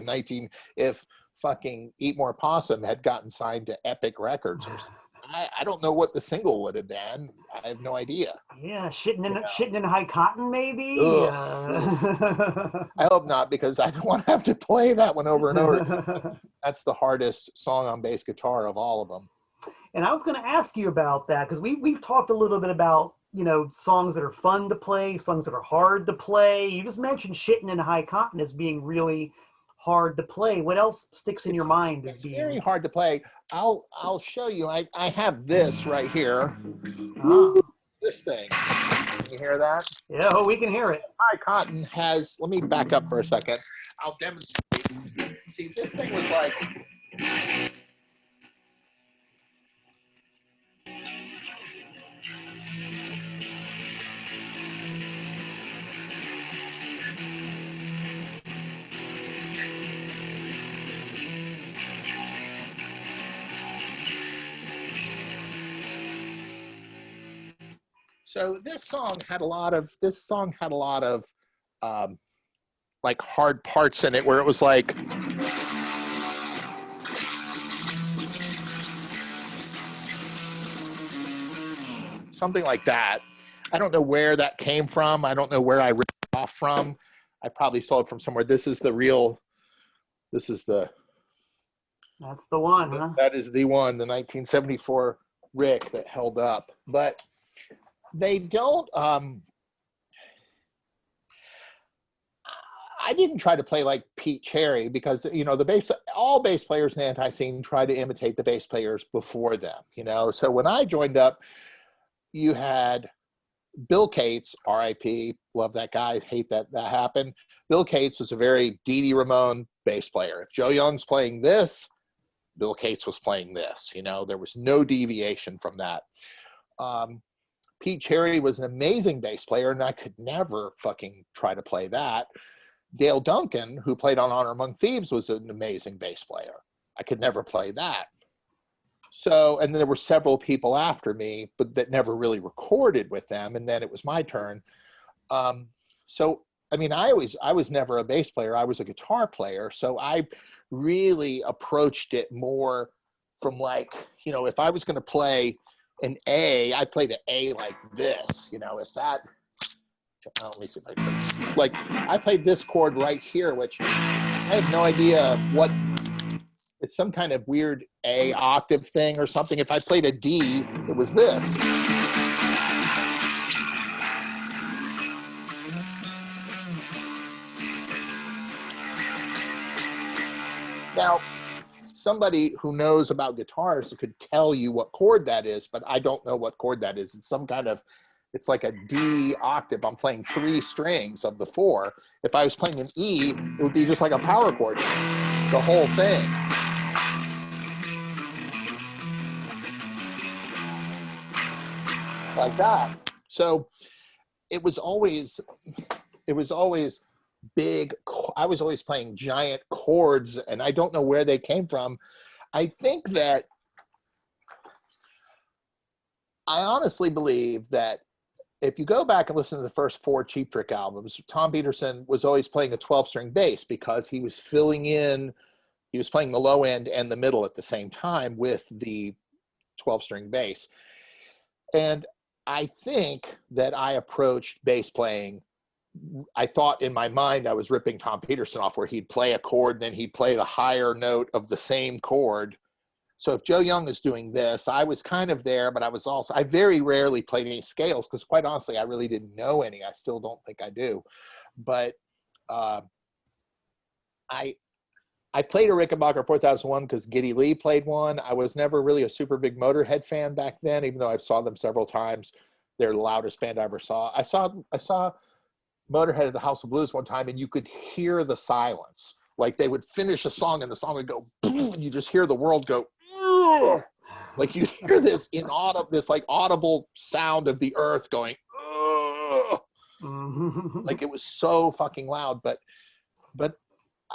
if fucking Eat More Possum had gotten signed to Epic Records or something. I don't know what the single would have been. I have no idea. Yeah, shitting in high cotton, maybe. I hope not, because I don't want to have to play that one over and over. That's the hardest song on bass guitar of all of them. And I was going to ask you about that, because we've talked a little bit about, you know, songs that are fun to play, songs that are hard to play. You just mentioned shitting in high cotton as being really hard to play. What else sticks in your mind as It's being very hard to play. I'll show you. I have this right here. Oh. This thing. Can you hear that? Yeah, oh, we can hear it. Hi, Cotton has. Let me back up for a second. I'll demonstrate. See, this thing was like. So this song had a lot of like hard parts in it where it was like something like that. I don't know where that came from. I don't know where I ripped it off from. I probably stole it from somewhere. This is the That's the one, huh? That is the one, the 1974 Rick that held up. But they don't, I didn't try to play like Pete Cherry because, you know, all bass players in ANTiSEEN try to imitate the bass players before them, you know. So when I joined up, you had Bill Cates, RIP, love that guy, hate that happened. Bill Cates was a very Dee Dee Ramone bass player. If Joe Young's playing this, Bill Cates was playing this, you know, there was no deviation from that. Pete Cherry was an amazing bass player, and I could never fucking try to play that. Dale Duncan, who played on Honor Among Thieves, was an amazing bass player. I could never play that. So, and there were several people after me, but that never really recorded with them, and then it was my turn. So, I mean, I was never a bass player. I was a guitar player, so I really approached it more from like, you know, if I was going to play an A, I played an A like this, you know, if that, let me see if I can, like, I played this chord right here, which I have no idea what, it's some kind of weird A octave thing or something. If I played a D, it was this. Now, somebody who knows about guitars could tell you what chord that is, but I don't know what chord that is. It's some kind of, it's like a D octave. I'm playing 3 strings of the 4. If I was playing an E, it would be just like a power chord, the whole thing. Like that. So it was always big. I was always playing giant chords, and I don't know where they came from. I think that I honestly believe that if you go back and listen to the first 4 Cheap Trick albums, Tom Peterson was always playing a 12-string bass because he was filling in, he was playing the low end and the middle at the same time with the 12-string bass. And I think that I approached bass playing, I thought in my mind I was ripping Tom Peterson off, where he'd play a chord and then he'd play the higher note of the same chord. So if Joe Young is doing this, I was kind of there, but I very rarely played any scales because quite honestly, I really didn't know any. I still don't think I do. But I played a Rickenbacker 4001 because Geddy Lee played one. I was never really a super big Motorhead fan back then, even though I saw them several times. They're the loudest band I ever saw. I saw Motorhead at the House of Blues one time, and you could hear the silence. Like they would finish a song and the song would go, and you just hear the world go, ugh! Like you hear this like audible sound of the earth going, ugh! Like it was so fucking loud. But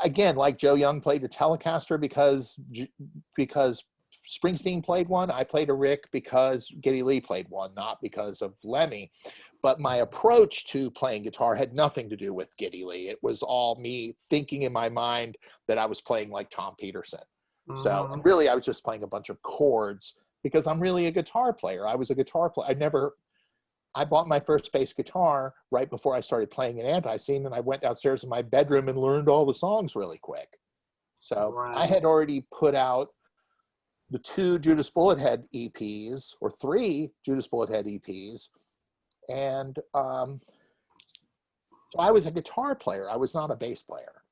again, like Joe Young played a Telecaster because Springsteen played one. I played a Rick because Geddy Lee played one, not because of Lemmy. But my approach to playing guitar had nothing to do with Geddy Lee. It was all me thinking in my mind that I was playing like Tom Peterson. So really, I was just playing a bunch of chords because I'm really a guitar player. I was a guitar player. I bought my first bass guitar right before I started playing in ANTiSEEN, and I went downstairs in my bedroom and learned all the songs really quick. So I had already put out the 2 Judas Bullethead EPs, or 3 Judas Bullethead EPs. And so I was a guitar player. I was not a bass player.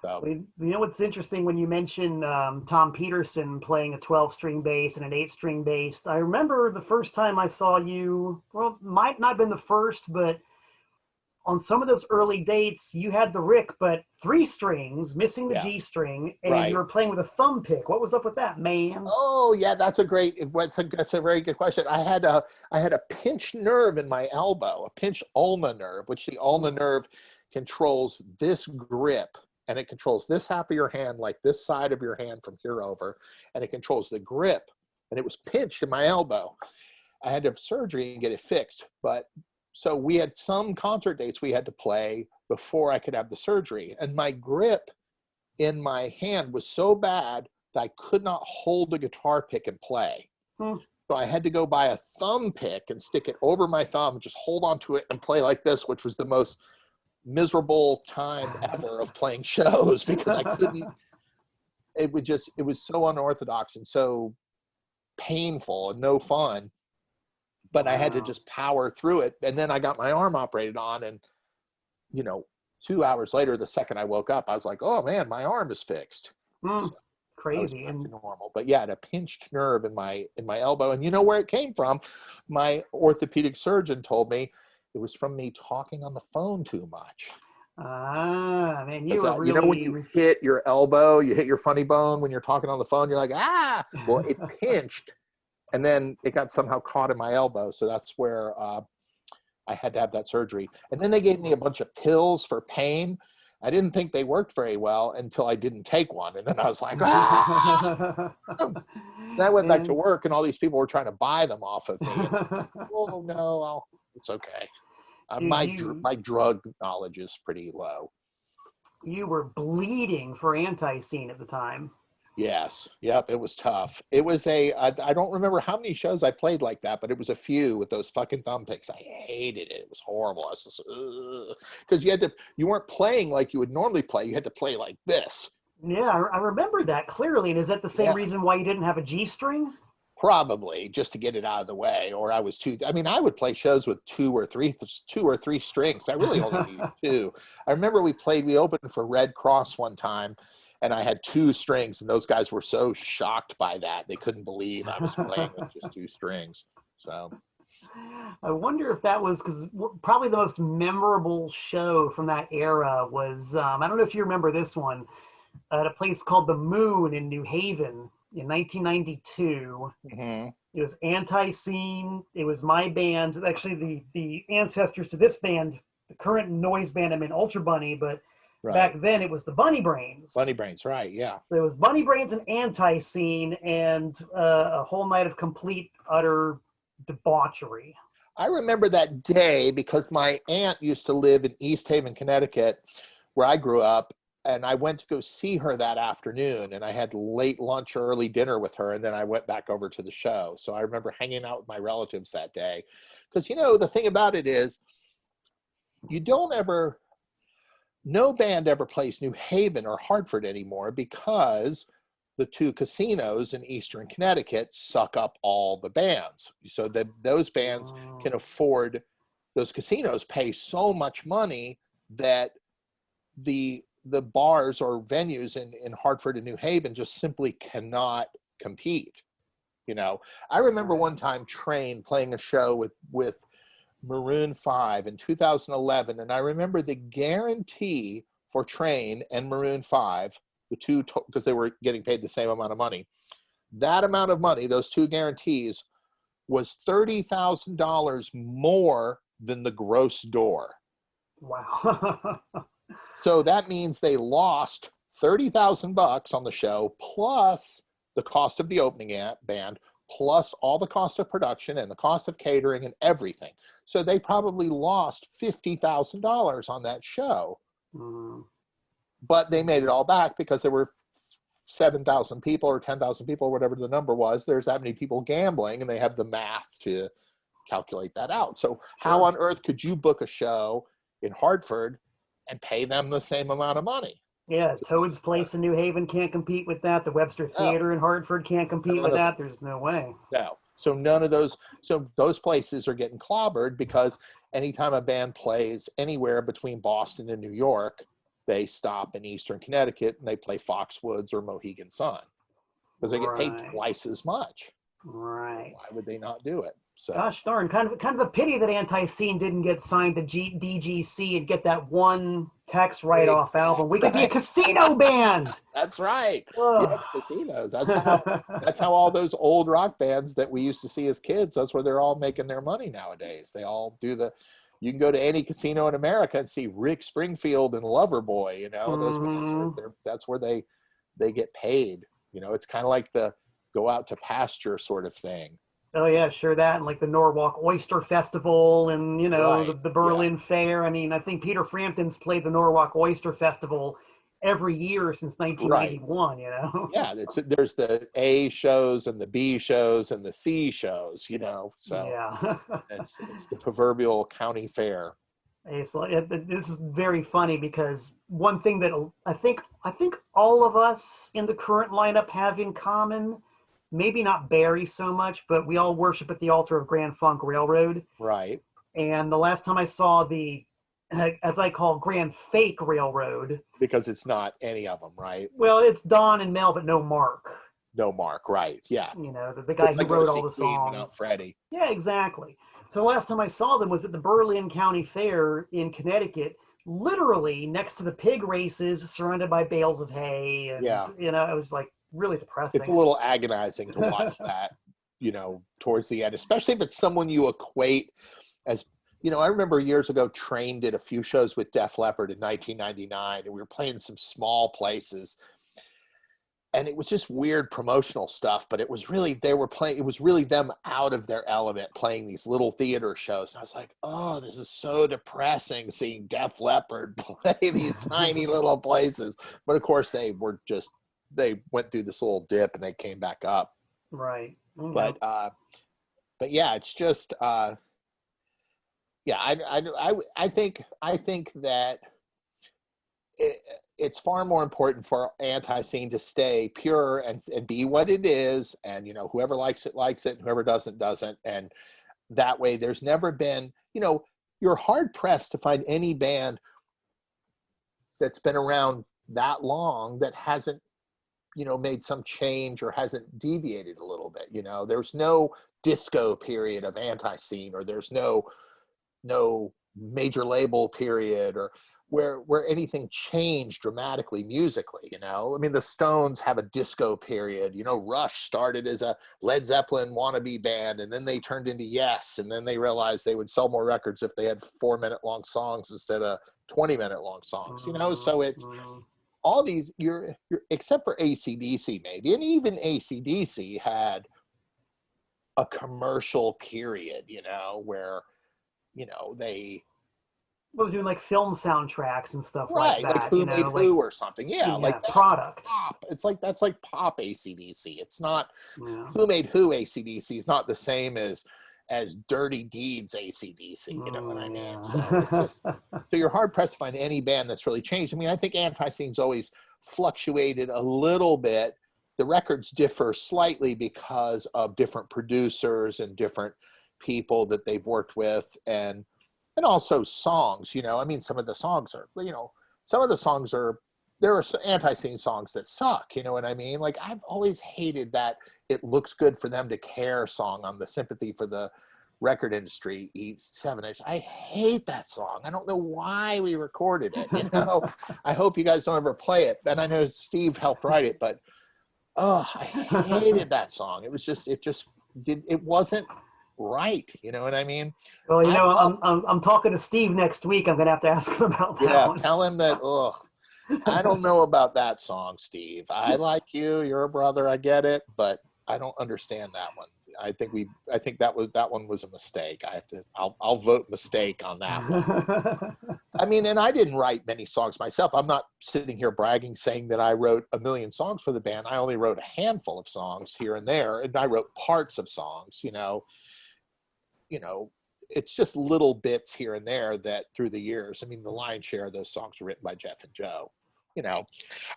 So You know what's interesting when you mention Tom Peterson playing a 12-string bass and an 8-string bass? I remember the first time I saw you, well, might not have been the first, but on some of those early dates, you had the Rick, but 3 strings, missing the yeah, G string, and you right. were playing with a thumb pick. What was up with that, man? Oh yeah, that's a very good question. I had a pinched nerve in my elbow, a pinched ulnar nerve, which the ulnar nerve controls this grip, and it controls this half of your hand, like this side of your hand from here over, and it controls the grip. And it was pinched in my elbow. I had to have surgery and get it fixed. But so we had some concert dates we had to play before I could have the surgery, and my grip in my hand was so bad that I could not hold the guitar pick and play. Hmm. So I had to go buy a thumb pick and stick it over my thumb, just hold onto it and play like this, which was the most miserable time ever of playing shows because I couldn't, it was so unorthodox and so painful and no fun, but I had to Wow. just power through it. And then I got my arm operated on, and, 2 hours later, the second I woke up, I was like, oh man, my arm is fixed. Hmm. So I was Crazy. back to And normal. But yeah, I had a pinched nerve in my elbow. And you know where it came from? My orthopedic surgeon told me it was from me talking on the phone too much. man, you Because were when really. you hit your elbow, you hit your funny bone when you're talking on the phone, you're like, ah, well, it pinched, and then it got somehow caught in my elbow. So that's where I had to have that surgery. And then they gave me a bunch of pills for pain. I didn't think they worked very well until I didn't take one. And then I was like, ah! Then I went back to Man. work, and all these people were trying to buy them off of me. And oh no, it's okay. Dude, you My drug knowledge is pretty low. you were bleeding for ANTiSEEN at the time. Yes. Yep. It was tough. It was I don't remember how many shows I played like that, but it was a few with those fucking thumb picks. I hated it. It was horrible. I was just, because you weren't playing like you would normally play. You had to play like this. Yeah, I remember that clearly. And is that the same Yeah. reason why you didn't have a G string? Probably just to get it out of the way, or I was too. I mean, I would play shows with two or three strings. I really only need 2. I remember we opened for Red Cross one time, and I had 2 strings, and those guys were so shocked by that they couldn't believe I was playing with just 2 strings. So I wonder if that was because probably the most memorable show from that era was I don't know if you remember this one at a place called the Moon in New Haven in 1992. mm-hmm. It was ANTiSEEN. It was my band, actually the ancestors to this band, the current noise band I'm in, Ultra Bunny, but Right. back then it was the Bunny Brains. Bunny Brains, right? Yeah. So it was Bunny Brains and ANTiSEEN, and a whole night of complete utter debauchery. I remember that day because my aunt used to live in East Haven, Connecticut, where I grew up. And I went to go see her that afternoon, and I had late lunch or early dinner with her, and then I went back over to the show. So I remember hanging out with my relatives that day. Because, the thing about it is, no band ever plays New Haven or Hartford anymore because the 2 casinos in Eastern Connecticut suck up all the bands. So that those bands can afford, those casinos pay so much money that the bars or venues in Hartford and New Haven just simply cannot compete. I remember one time Train playing a show with Maroon 5 in 2011, and I remember the guarantee for Train and Maroon 5, the 2, because they were getting paid the same amount of money. That amount of money, those 2 guarantees, was $30,000 more than the gross door. Wow. So that means they lost $30,000 on the show, plus the cost of the opening band, plus all the cost of production and the cost of catering and everything. So they probably lost $50,000 on that show. But they made it all back because there were 7,000 people or 10,000 people, or whatever the number was. There's that many people gambling, and they have the math to calculate that out. So how on earth could you book a show in Hartford and pay them the same amount of money? Yeah, Toad's Place in New Haven can't compete with that. The Webster Theater in Hartford can't compete with that. There's no way. No. So those places are getting clobbered because anytime a band plays anywhere between Boston and New York, they stop in Eastern Connecticut and they play Foxwoods or Mohegan Sun because they get paid twice as much. Right. Why would they not do it? So, gosh darn, kind of a pity that ANTiSEEN didn't get signed to DGC and get that one tax write-off album. We could be a casino band. That's right. Yeah, casinos. That's how all those old rock bands that we used to see as kids, that's where they're all making their money nowadays. They all do you can go to any casino in America and see Rick Springfield and Loverboy, you know, those bands that's where they get paid. You know, it's kind of like the go out to pasture sort of thing. Oh yeah, sure that, and like the Norwalk Oyster Festival, and you know the Berlin Fair. I mean, I think Peter Frampton's played the Norwalk Oyster Festival every year since 1991. You know. Yeah, there's the A shows and the B shows and the C shows. You know, so yeah, it's the proverbial county fair. So this is very funny because one thing that I think all of us in the current lineup have in common. Maybe not Barry so much, but we all worship at the altar of Grand Funk Railroad. Right. And the last time I saw the, as I call, Grand Fake Railroad. Because it's not any of them, right? Well, it's Don and Mel, but no Mark. No Mark, right. Yeah. You know, the guy who wrote all the songs. Without Freddie. Yeah, exactly. So the last time I saw them was at the Berlin County Fair in Connecticut, literally next to the pig races, surrounded by bales of hay. And, you know, it was like, really depressing. It's a little agonizing to watch that, you know, towards the end, especially if it's someone you equate as, you know, I remember years ago, Train did a few shows with Def Leppard in 1999, and we were playing some small places, and it was just weird promotional stuff, but it was really, it was really them out of their element playing these little theater shows. And I was like, oh, this is so depressing seeing Def Leppard play these tiny little places. But of course they went through this little dip and they came back up. Right. Mm-hmm. But yeah, it's just, I think that it's far more important for ANTiSEEN to stay pure and be what it is. And, you know, whoever likes it, and whoever doesn't. And that way there's never been, you know, you're hard pressed to find any band that's been around that long that hasn't, you know, made some change or hasn't deviated a little bit. You know, there's no disco period of ANTiSEEN, or there's no major label period, or where anything changed dramatically musically. You know, I mean, the Stones have a disco period. You know, Rush started as a Led Zeppelin wannabe band, and then they turned into Yes, and then they realized they would sell more records if they had 4-minute long songs instead of 20-minute long songs. You know, so it's all these, you're except for AC/DC maybe, and even AC/DC had a commercial period, you know, where, you know, they were doing like film soundtracks and stuff like that. Like Who Made Who or something. Yeah, like product. Pop. It's like, that's like pop AC/DC. It's not, Who Made Who AC/DC is not the same as Dirty Deeds AC/DC, you know what I mean? So it's just, so you're hard pressed to find any band that's really changed. I mean, I think ANTiSEEN's always fluctuated a little bit. The records differ slightly because of different producers and different people that they've worked with, and also songs, you know. I mean, some of the songs are, you know, there are ANTiSEEN songs that suck, you know what I mean? Like, I've always hated that It Looks Good for Them to Care song on the Sympathy for the Record Industry E7-inch. I hate that song. I don't know why we recorded it, you know? I hope you guys don't ever play it. And I know Steve helped write it, but I hated that song. It wasn't right, you know what I mean? Well, you know, I'm talking to Steve next week. I'm gonna have to ask him about that. Yeah, tell him that. I don't know about that song, Steve. I like you. You're a brother. I get it, but I don't understand that one. I think that one was a mistake. I'll vote mistake on that one. I mean, and I didn't write many songs myself. I'm not sitting here bragging saying that I wrote 1 million songs for the band. I only wrote a handful of songs here and there, and I wrote parts of songs, you know, it's just little bits here and there that through the years, I mean, the lion's share of those songs were written by Jeff and Joe. You know,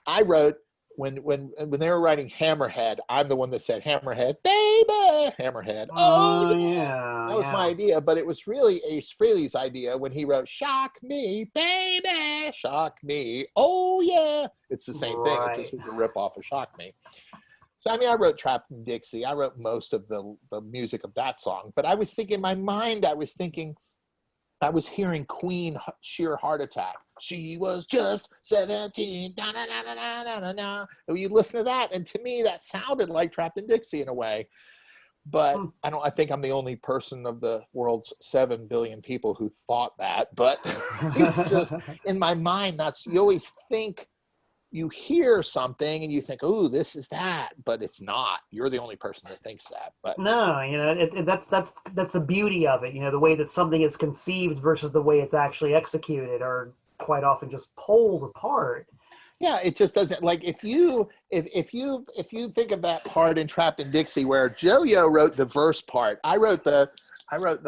I wrote when they were writing Hammerhead, I'm the one that said Hammerhead, baby, Hammerhead. Oh yeah. Yeah, That was my idea, but it was really Ace Frehley's idea when he wrote "Shock Me, Baby, Shock Me." Oh yeah, it's the same thing. It just was a rip off of "Shock Me." So I mean, I wrote "Trapped in Dixie." I wrote most of the music of that song, but I was thinking in my mind, I was hearing Queen "Sheer Heart Attack." She was just 17. Da, da, da, da, da, da, da. And you listen to that, and to me, that sounded like "Trapped in Dixie" in a way. But I think I'm the only person of the world's 7 billion people who thought that. But it's just in my mind, you always think you hear something and you think, oh, this is that, but it's not. You're the only person that thinks that. But no, that's the beauty of it. The way that something is conceived versus the way it's actually executed are quite often just poles apart. Yeah, it just doesn't, like, if you think of that part in "Trapped in Dixie" where Yo-Yo wrote the verse part, I wrote the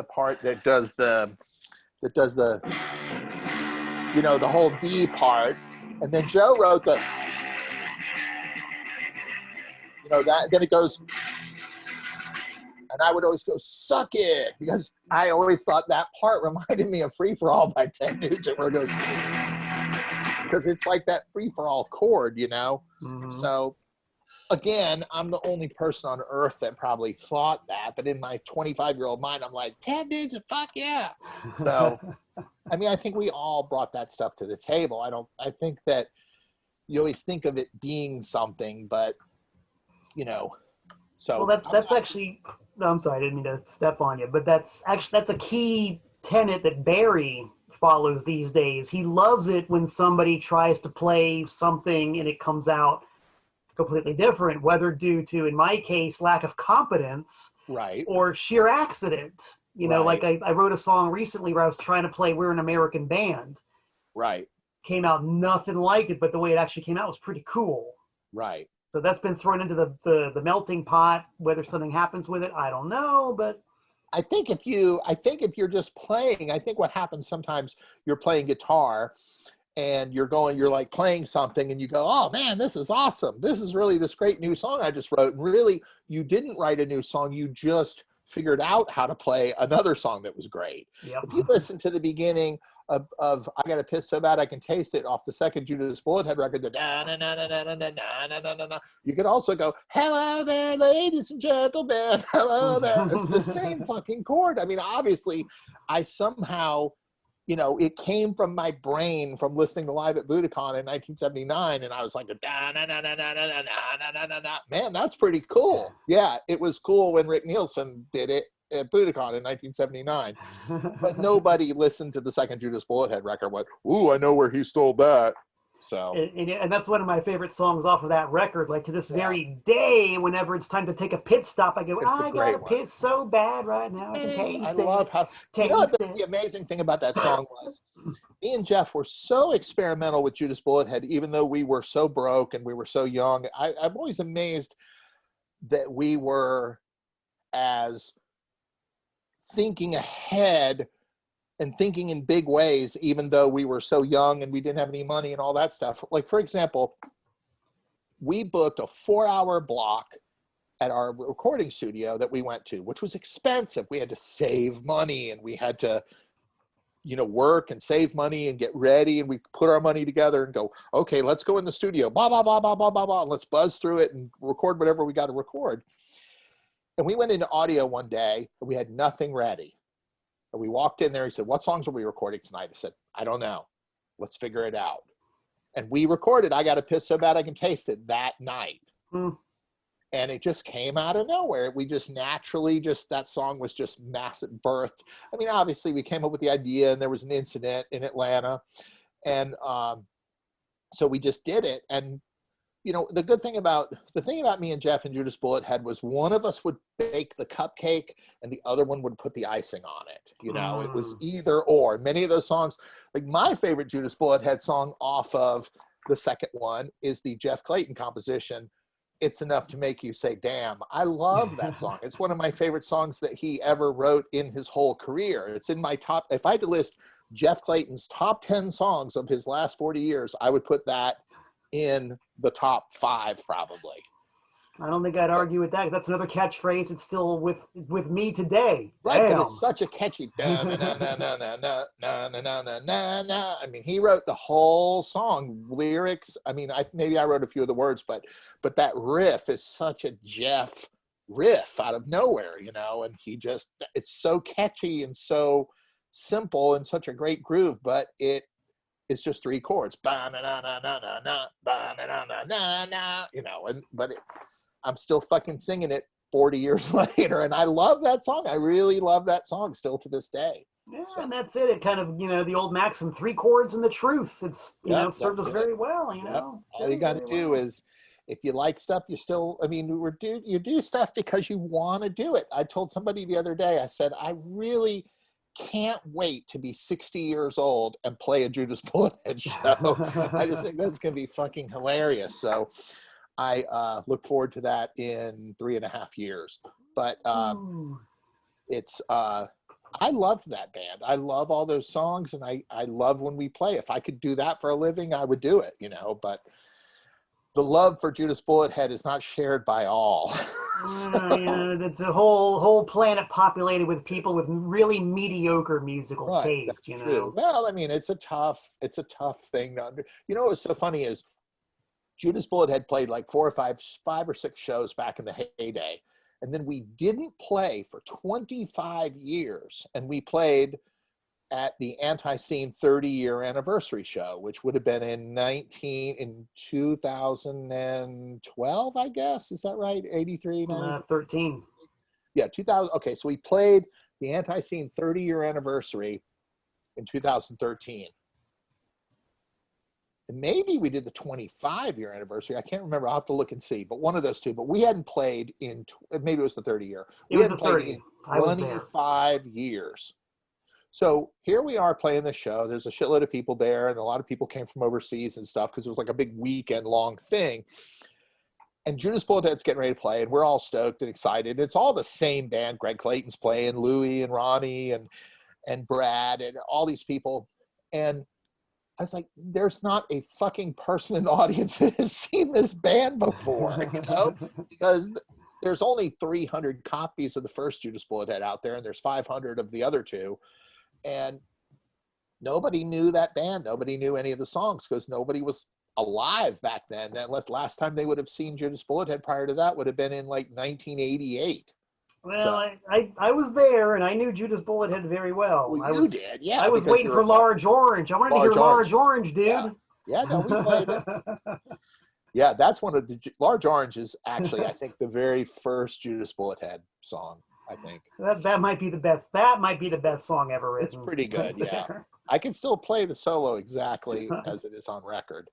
part that does the the whole D part, and then Joe wrote the that, then it goes, and I would always go, "Suck it," because I always thought that part reminded me of "Free for All" by Ted Nugent, where it goes, because it's like that free-for-all chord, Mm-hmm. So again, I'm the only person on earth that probably thought that, but in my 25-year-old mind, I'm like, Ted Nugent, fuck yeah. So I mean, I think we all brought that stuff to the table. I think that you always think of it being something, but so well, that's actually, no, I'm sorry, I didn't mean to step on you, but that's a key tenet that Barry follows these days. He loves it when somebody tries to play something and it comes out completely different, whether due to, in my case, lack of competence, right, or sheer accident. Right. Like I wrote a song recently where I was trying to play "We're an American Band." Right. Came out nothing like it, but the way it actually came out was pretty cool. Right. So that's been thrown into the melting pot. Whether something happens with it, I don't know, but I think if you're just playing, I think what happens sometimes, you're playing guitar and you're like playing something and you go, oh man, this is awesome. This is really this great new song I just wrote. And really, you didn't write a new song. You just figured out how to play another song that was great. Yep. If you listen to the beginning of "I Got a Piss So Bad I Can Taste It" off the second Judas Bullethead record, the da na na na na na na na na na na, you could also go, "Hello there, ladies and gentlemen, hello there." It's the same fucking chord. I mean, obviously, I somehow, it came from my brain from listening to Live at Budokan in 1979, and I was like, da na na na na na na na na na na. Man, that's pretty cool. Yeah, it was cool when Rick Nielsen did it at Budokan in 1979, but nobody listened to the second Judas Bullethead record went, ooh, I know where he stole that. So and that's one of my favorite songs off of that record. Like to this very day, whenever it's time to take a pit stop, I go, I gotta piss so bad right now. I can taste it. I love how the amazing thing about that song was me and Jeff were so experimental with Judas Bullethead, even though we were so broke and we were so young. I'm always amazed that we were as thinking ahead and thinking in big ways, even though we were so young and we didn't have any money and all that stuff. Like, for example, we booked a 4-hour block at our recording studio that we went to, which was expensive. We had to save money and we had to, work and save money and get ready. And we put our money together and go, okay, let's go in the studio, blah, blah, blah, blah, blah, blah, blah. And let's buzz through it and record whatever we got to record. And we went into audio one day and we had nothing ready. And we walked in there. He said, what songs are we recording tonight? I said, I don't know. Let's figure it out. And we recorded I Gotta Piss So Bad I Can Taste It that night. And it just came out of nowhere. We just naturally that song was just massive birthed. I mean, obviously we came up with the idea and there was an incident in Atlanta. And so we just did it. And the thing about me and Jeff and Judas Bullethead was one of us would bake the cupcake and the other one would put the icing on it. It was either or. Many of those songs, like my favorite Judas Bullethead song off of the second one is the Jeff Clayton composition, It's Enough to Make You Say Damn. I love that song. It's one of my favorite songs that he ever wrote in his whole career. It's in my top, if I had to list Jeff Clayton's top 10 songs of his last 40 years, I would put that in the top 5 probably. I don't think I'd argue with that. That's another catchphrase. It's still with me today. Right, Damn. but it's such a catchy na na na na na na na na na na na na. I mean, he wrote the whole song, lyrics. I mean, maybe I wrote a few of the words, but that riff is such a Jeff riff out of nowhere, you know. And it's so catchy and so simple and such a great groove, but it's just 3 chords, ba na na na na na na, ba na na na na na, you know. I'm still fucking singing it 40 years later, and I love that song. I really love that song still to this day. Yeah, so. And that's it. It kind of, you know, the old maxim, 3 chords and the truth. It's, you know, served us very well, you know. All you got to do is, if you like stuff, you do stuff because you want to do it. I told somebody the other day, I said, I really can't wait to be 60 years old and play a Judas Bullethead show. I just think that's going to be fucking hilarious. So I look forward to that in 3.5 years. But I love that band. I love all those songs, and I love when we play. If I could do that for a living, I would do it, you know. But the love for Judas Bullethead is not shared by all. It's a whole planet populated with people with really mediocre musical taste, you know. True. Well, I mean, it's a tough thing to under. You know what's so funny is Judas Bullethead played like 5 or 6 shows back in the heyday. And then we didn't play for 25 years. And we played at the ANTiSEEN 30-year anniversary show, which would have been in 2012, I guess. Is that right? 83? 13. Yeah, 2000. Okay, so we played the ANTiSEEN 30-year anniversary in 2013. And maybe we did the 25-year anniversary. I can't remember. I'll have to look and see. But one of those two. But we hadn't played in, maybe it was the 30-year. We hadn't played in 25 years. So here we are playing the show. There's a shitload of people there, and a lot of people came from overseas and stuff because it was like a big weekend-long thing. And Judas Bullethead's getting ready to play, and we're all stoked and excited. It's all the same band. Greg Clayton's playing, Louie and Ronnie and Brad and all these people. And I was like, there's not a fucking person in the audience that has seen this band before, you know, because there's only 300 copies of the first Judas Bullethead out there, and there's 500 of the other two. And nobody knew that band. Nobody knew any of the songs because nobody was alive back then. That last time they would have seen Judas Bullethead prior to that would have been in like 1988. Well, so, I was there, and I knew Judas Bullethead very well. Well, you did, yeah. I was waiting for Large Orange. I wanted to hear Large Orange, dude. Yeah, no, we played it. Yeah, that's one of the Large Orange is actually, I think, the very first Judas Bullethead song. I think that might be the best. That might be the best song ever written. It's pretty good. Yeah, I can still play the solo exactly as it is on record.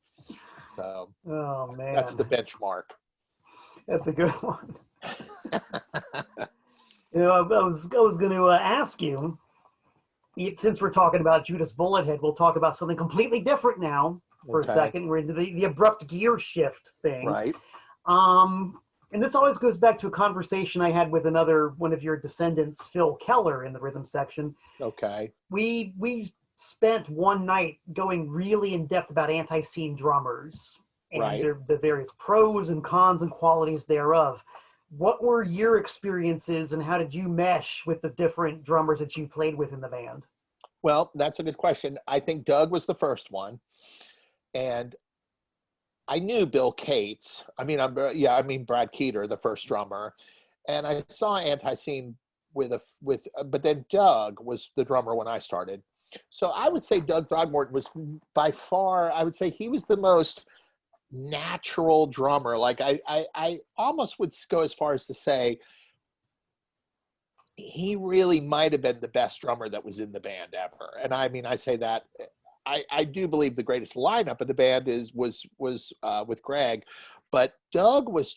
So, man, that's the benchmark. That's a good one. You know, I was going to ask you, since we're talking about Judas Bullethead, we'll talk about something completely different now for a second. We're into the abrupt gear shift thing. Right. And this always goes back to a conversation I had with one of your descendants, Phil Keller, in the rhythm section. Okay. We spent one night going really in depth about ANTiSEEN drummers and the various pros and cons and qualities thereof. What were your experiences, and how did you mesh with the different drummers that you played with in the band? Well, that's a good question. I think Doug was the first one, and I knew Bill Cates. I mean Brad Keeter, the first drummer, and I saw ANTiSEEN but then Doug was the drummer when I started. So I would say Doug Throgmorton was by far. I would say he was the most natural drummer. Like I almost would go as far as to say he really might have been the best drummer that was in the band ever. And I mean, I say that I do believe the greatest lineup of the band was with Greg, but Doug was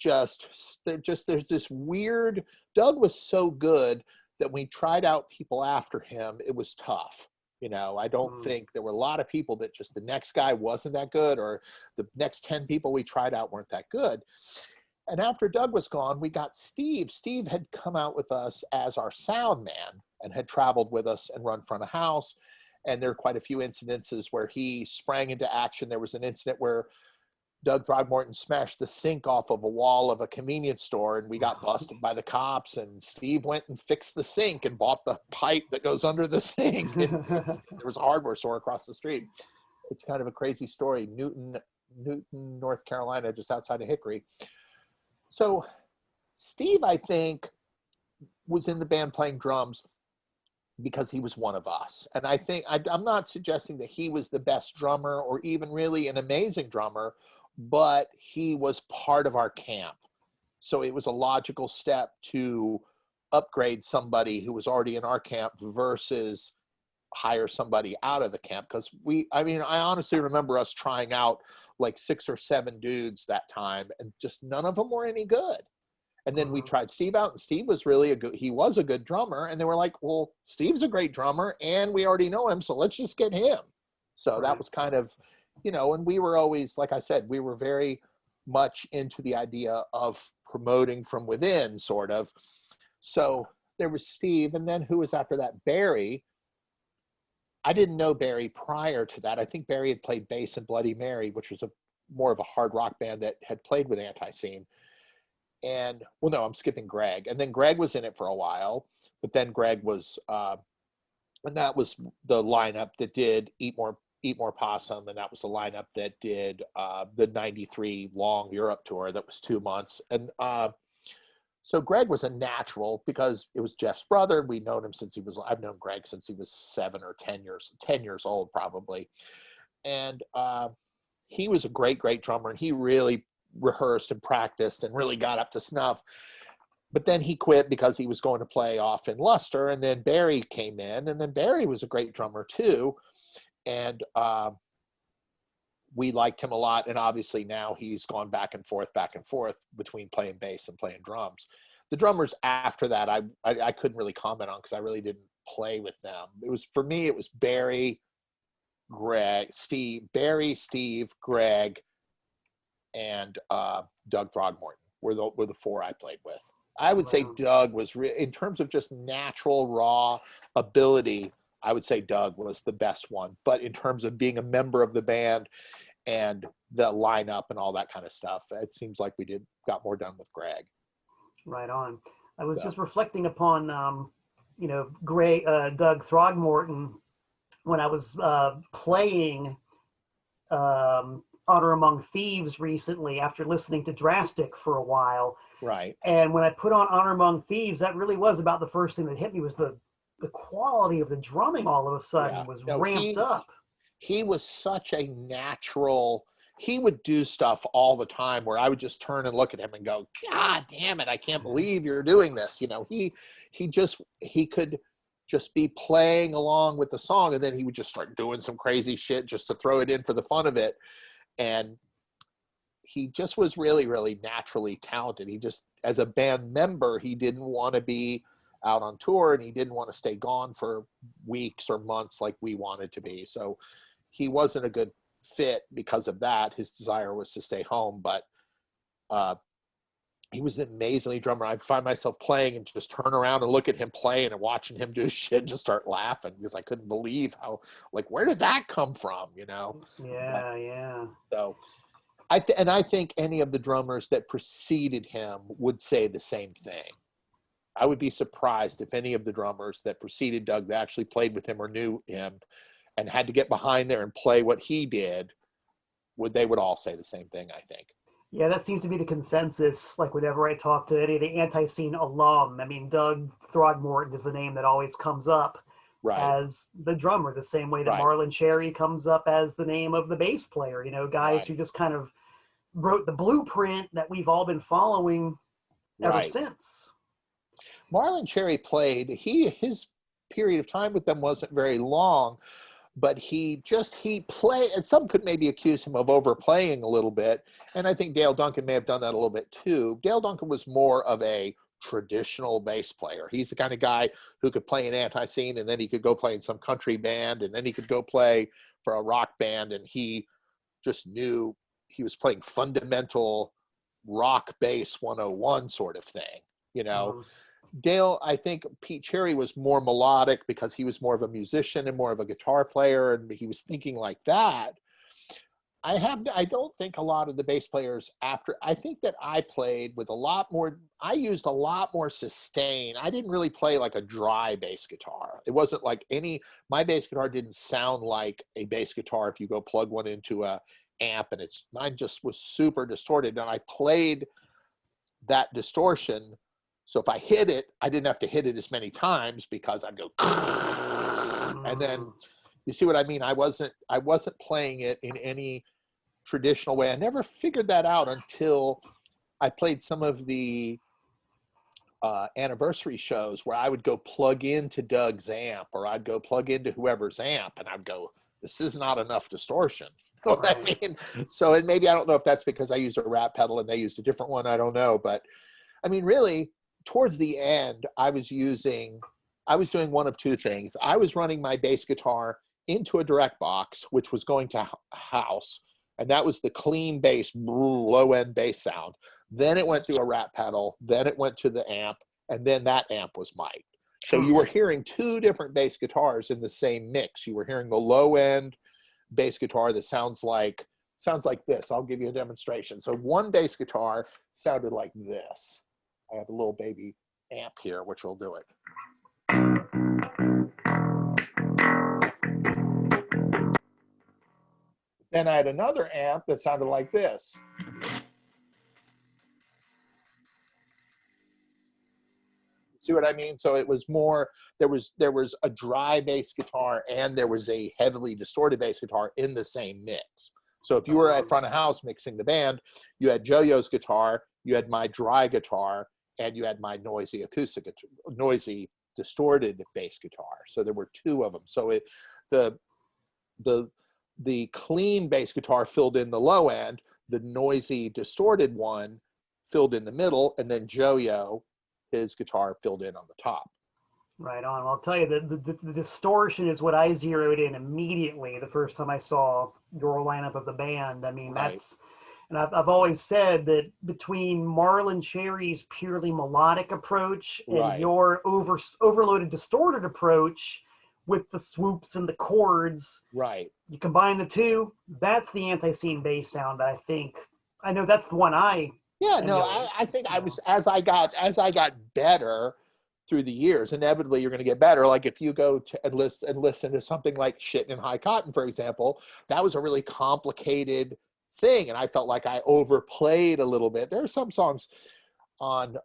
there's this weird. Doug was so good that when we tried out people after him, it was tough. You know, I don't think there were a lot of people that just the next guy wasn't that good, or the next 10 people we tried out weren't that good. And after Doug was gone, we got Steve. Steve had come out with us as our sound man and had traveled with us and run front of house. And there were quite a few incidences where he sprang into action. There was an incident where Doug Throgmorton smashed the sink off of a wall of a convenience store, and we got busted by the cops, and Steve went and fixed the sink and bought the pipe that goes under the sink. And there was a hardware store across the street. It's kind of a crazy story. Newton, North Carolina, just outside of Hickory. So Steve, I think, was in the band playing drums because he was one of us. And I think, I'm not suggesting that he was the best drummer or even really an amazing drummer, but he was part of our camp. So it was a logical step to upgrade somebody who was already in our camp versus hire somebody out of the camp. Because I honestly remember us trying out like 6 or 7 dudes that time, and just none of them were any good. And then we tried Steve out, and Steve was really he was a good drummer. And they were like, well, Steve's a great drummer and we already know him, so let's just get him. So that was kind of, and we were always, like I said, we were very much into the idea of promoting from within, sort of. So there was Steve, and then who was after that? Barry. I didn't know Barry prior to that. I think Barry had played bass in Bloody Mary, which was more of a hard rock band that had played with ANTiSEEN. And, well, no, I'm skipping Greg. And then Greg was in it for a while, but then Greg was, and that was the lineup that did Eat More Possum, and that was the lineup that did the 93 long Europe tour that was 2 months. And so Greg was a natural because it was Jeff's brother. We'd known him I've known Greg since he was 7 or 10 years old, probably. And he was a great, great drummer, and he really rehearsed and practiced and really got up to snuff. But then he quit because he was going to play off in Luster, and then Barry came in, and then Barry was a great drummer too. And we liked him a lot, and obviously now he's gone back and forth between playing bass and playing drums. The drummers after that, I couldn't really comment on because I really didn't play with them. For me, it was Barry, Steve, Greg, and Doug Throgmorton were the 4 I played with. I would say Doug was, in terms of just natural, raw ability, I would say Doug was the best one. But in terms of being a member of the band and the lineup and all that kind of stuff, it seems like we got more done with Greg. Right on. I was just reflecting upon, Doug Throgmorton when I was playing Honor Among Thieves recently after listening to Drastic for a while. Right. And when I put on Honor Among Thieves, that really was about the first thing that hit me was the quality of the drumming all of a sudden was ramped up. He was such a natural. He would do stuff all the time where I would just turn and look at him and go, God damn it, I can't believe you're doing this. He could just be playing along with the song, and then he would just start doing some crazy shit just to throw it in for the fun of it. And he just was really, really naturally talented. He just, as a band member, he didn't want to be out on tour, and he didn't want to stay gone for weeks or months like we wanted to be. So he wasn't a good fit because of that. His desire was to stay home, but he was an amazingly drummer. I'd find myself playing and just turn around and look at him playing and watching him do shit and just start laughing because I couldn't believe how, where did that come from, Yeah, But, yeah. So I think any of the drummers that preceded him would say the same thing. I would be surprised if any of the drummers that preceded Doug that actually played with him or knew him and had to get behind there and play what he did, they would all say the same thing, I think. Yeah, that seems to be the consensus. Like whenever I talk to any of the ANTiSEEN alum, Doug Throgmorton is the name that always comes up as the drummer, the same way that Marlon Cherry comes up as the name of the bass player. Guys who just kind of wrote the blueprint that we've all been following ever since. Marlon Cherry played. His period of time with them wasn't very long, but he played, and some could maybe accuse him of overplaying a little bit. And I think Dale Duncan may have done that a little bit too. Dale Duncan was more of a traditional bass player. He's the kind of guy who could play in ANTiSEEN, and then he could go play in some country band, and then he could go play for a rock band. And he just knew he was playing fundamental rock bass 101 sort of thing, Dale, I think Pete Cherry was more melodic because he was more of a musician and more of a guitar player, and he was thinking like that. I don't think a lot of the bass players I think that I played with I used a lot more sustain. I didn't really play like a dry bass guitar. It wasn't like my bass guitar didn't sound like a bass guitar if you go plug one into a amp, and mine just was super distorted, and I played that distortion. So if I hit it, I didn't have to hit it as many times because I'd go, and then you see what I mean? I wasn't playing it in any traditional way. I never figured that out until I played some of the anniversary shows where I would go plug into Doug's amp, or I'd go plug into whoever's amp, and I'd go, this is not enough distortion. You know what I mean? So, and maybe, I don't know if that's because I used a rat pedal and they used a different one. I don't know. But I mean, really, towards the end, I was doing one of two things. I was running my bass guitar into a direct box, which was going to house, and that was the clean bass, low end bass sound. Then it went through a rat pedal, then it went to the amp, and then that amp was mic'd. So you were hearing two different bass guitars in the same mix. You were hearing the low end bass guitar that sounds like this. I'll give you a demonstration. So one bass guitar sounded like this. I have a little baby amp here, which will do it. Then I had another amp that sounded like this. See what I mean? So it was more, there was a dry bass guitar and there was a heavily distorted bass guitar in the same mix. So if you were at front of house mixing the band, you had Yo-Yo's guitar, you had my dry guitar, and you had my noisy noisy distorted bass guitar. So there were two of them. So the clean bass guitar filled in the low end, the noisy distorted one filled in the middle, and then Yo-Yo, his guitar, filled in on the top. Right on. Well, I'll tell you, the distortion is what I zeroed in immediately the first time I saw your lineup of the band. I mean, and I've always said that between Marlon Cherry's purely melodic approach and your overloaded distorted approach with the swoops and the chords, you combine the two, that's the ANTiSEEN bass sound that I know that's the one I think I was, as I got better through the years, inevitably you're going to get better. Like if you go to and listen to something like Shittin' in High Cotton, for example, that was a really complicated thing, and I felt like I overplayed a little bit. There are some songs on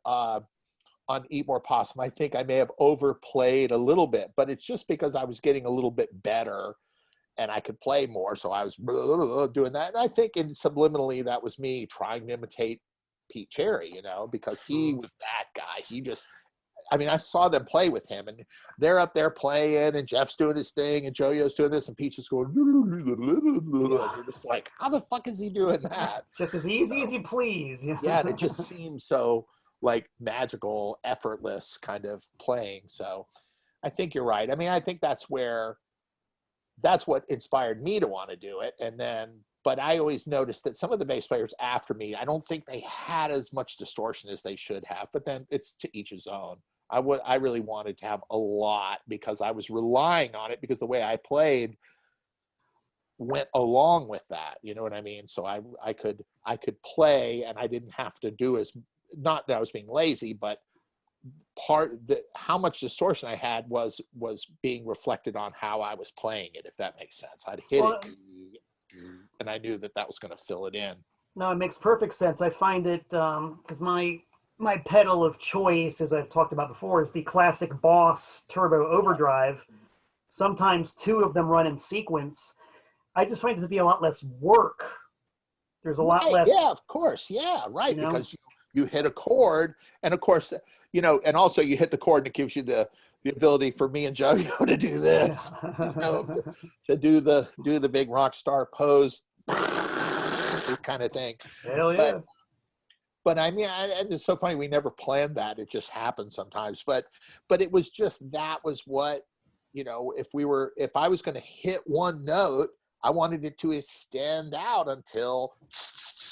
Eat More Possum I think I may have overplayed a little bit, but it's just because I was getting a little bit better and I could play more, so I was doing that. And I think subliminally that was me trying to imitate Pete Cherry, because he was that guy. I saw them play with him, and they're up there playing, and Jeff's doing his thing, and Yo-Yo's doing this, and Pete's just going, and you're just like, how the fuck is he doing that? Just as easy as you please. Yeah, and it just seems so like magical, effortless kind of playing. So I think you're right. I think that's what inspired me to want to do it. But I always noticed that some of the bass players after me, I don't think they had as much distortion as they should have, but then it's to each his own. I really wanted to have a lot because I was relying on it, because the way I played went along with that. You know what I mean? So I could play, and I didn't have to do not that I was being lazy, but how much distortion I had was being reflected on how I was playing it, if that makes sense. I'd hit it, and I knew that was going to fill it in. No, it makes perfect sense. I find it, because my pedal of choice, as I've talked about before, is the classic Boss Turbo Overdrive. Sometimes two of them run in sequence. I just find it to be a lot less work. There's a lot less. Yeah, of course. Yeah, right. Because you hit a chord, and of course, and also you hit the chord, and it gives you the ability for me and Yo-Yo to do this, to do the big rock star pose kind of thing. Hell yeah. But it's so funny. We never planned that. It just happened sometimes. But it was just, that was what, if I was going to hit one note, I wanted it to stand out until,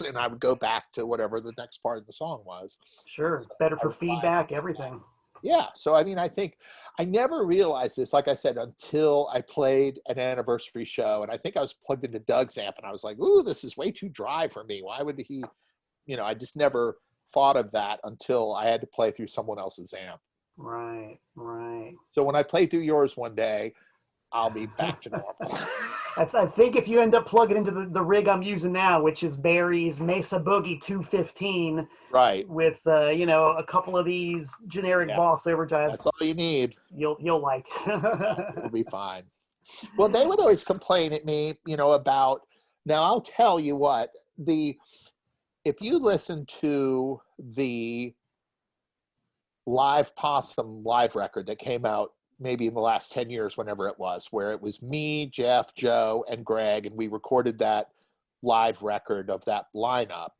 and I would go back to whatever the next part of the song was. Sure. It's better for feedback, everything. Yeah. So, I think I never realized this, like I said, until I played an anniversary show. And I think I was plugged into Doug's amp and I was like, ooh, this is way too dry for me. Why would he, I just never thought of that until I had to play through someone else's amp. Right. So when I play through yours one day, I'll be back to normal. I think if you end up plugging into the rig I'm using now, which is Barry's Mesa Boogie 215, right, with a couple of these generic Boss overdrives, that's all you need. You'll like. It'll be fine. Well, they would always complain at me, about. Now I'll tell you what, if you listen to the Live Possum live record that came out maybe in the last 10 years, whenever it was, where it was me, Jeff, Joe, and Greg, and we recorded that live record of that lineup.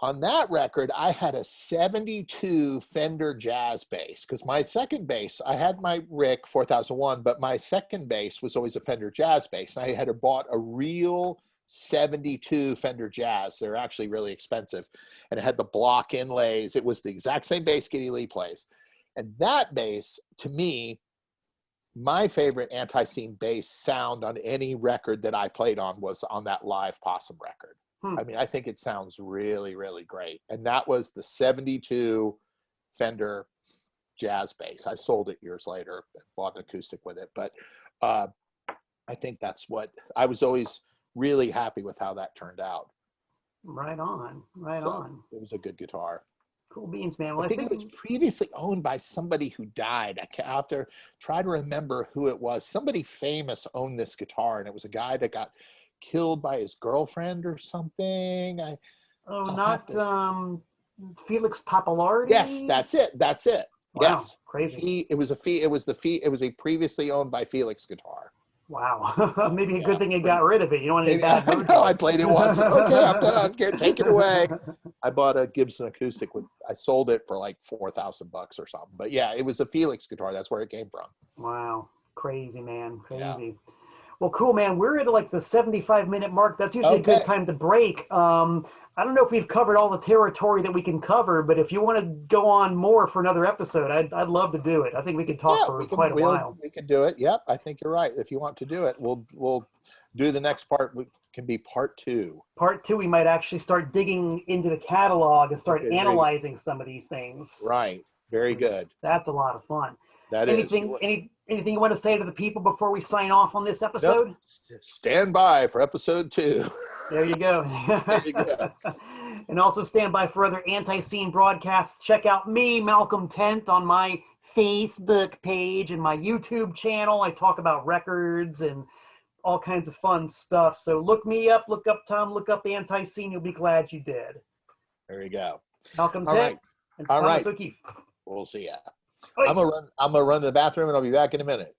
On that record, I had a 72 Fender Jazz bass, because my second bass, I had my Rick 4001, but my second bass was always a Fender Jazz bass, and I had bought a real 72 Fender Jazz. They're actually really expensive, and it had the block inlays. It was the exact same bass Geddy Lee plays. And that bass, to me, my favorite ANTiSEEN bass sound on any record that I played on was on that Live Possum record. I mean, I think it sounds really, really great. And that was the 72 Fender Jazz bass. I sold it years later and bought an acoustic with it. But I think that's what I was always really happy with how that turned out. Right on. It was a good guitar. Cool beans, man. Well, I think it was previously owned by somebody who died. I have to try to remember who it was. Somebody famous owned this guitar, and it was a guy that got killed by his girlfriend or something. Felix Pappalardi? Yes, that's it. Wow, yes, crazy. It was a previously owned by Felix guitar. Wow. Maybe a good thing you got rid of it. You don't want any bad mood. No, I played it once. Okay, I'm done. Take it away. I bought a Gibson acoustic I sold it for like $4,000 or something. But yeah, it was a Felix guitar. That's where it came from. Wow. Crazy, man. Crazy. Yeah. Well, cool, man. We're at like the 75-minute mark. That's usually a good time to break. I don't know if we've covered all the territory that we can cover, but if you want to go on more for another episode, I'd love to do it. I think we could talk for quite a while. We can do it. Yep, I think you're right. If you want to do it, we'll do the next part. We can be part 2. Part 2, we might actually start digging into the catalog and start analyzing some of these things. Right. Very good. That's a lot of fun. Anything you want to say to the people before we sign off on this episode? Yep. Stand by for episode 2. There you go. There you go. And also stand by for other ANTiSEEN broadcasts. Check out me, Malcolm Tent, on my Facebook page and my YouTube channel. I talk about records and all kinds of fun stuff. So look me up, look up Tom, look up ANTiSEEN. You'll be glad you did. There you go. Malcolm Tent and Thomas O'Keefe. We'll see ya. I'm gonna run to the bathroom and I'll be back in a minute.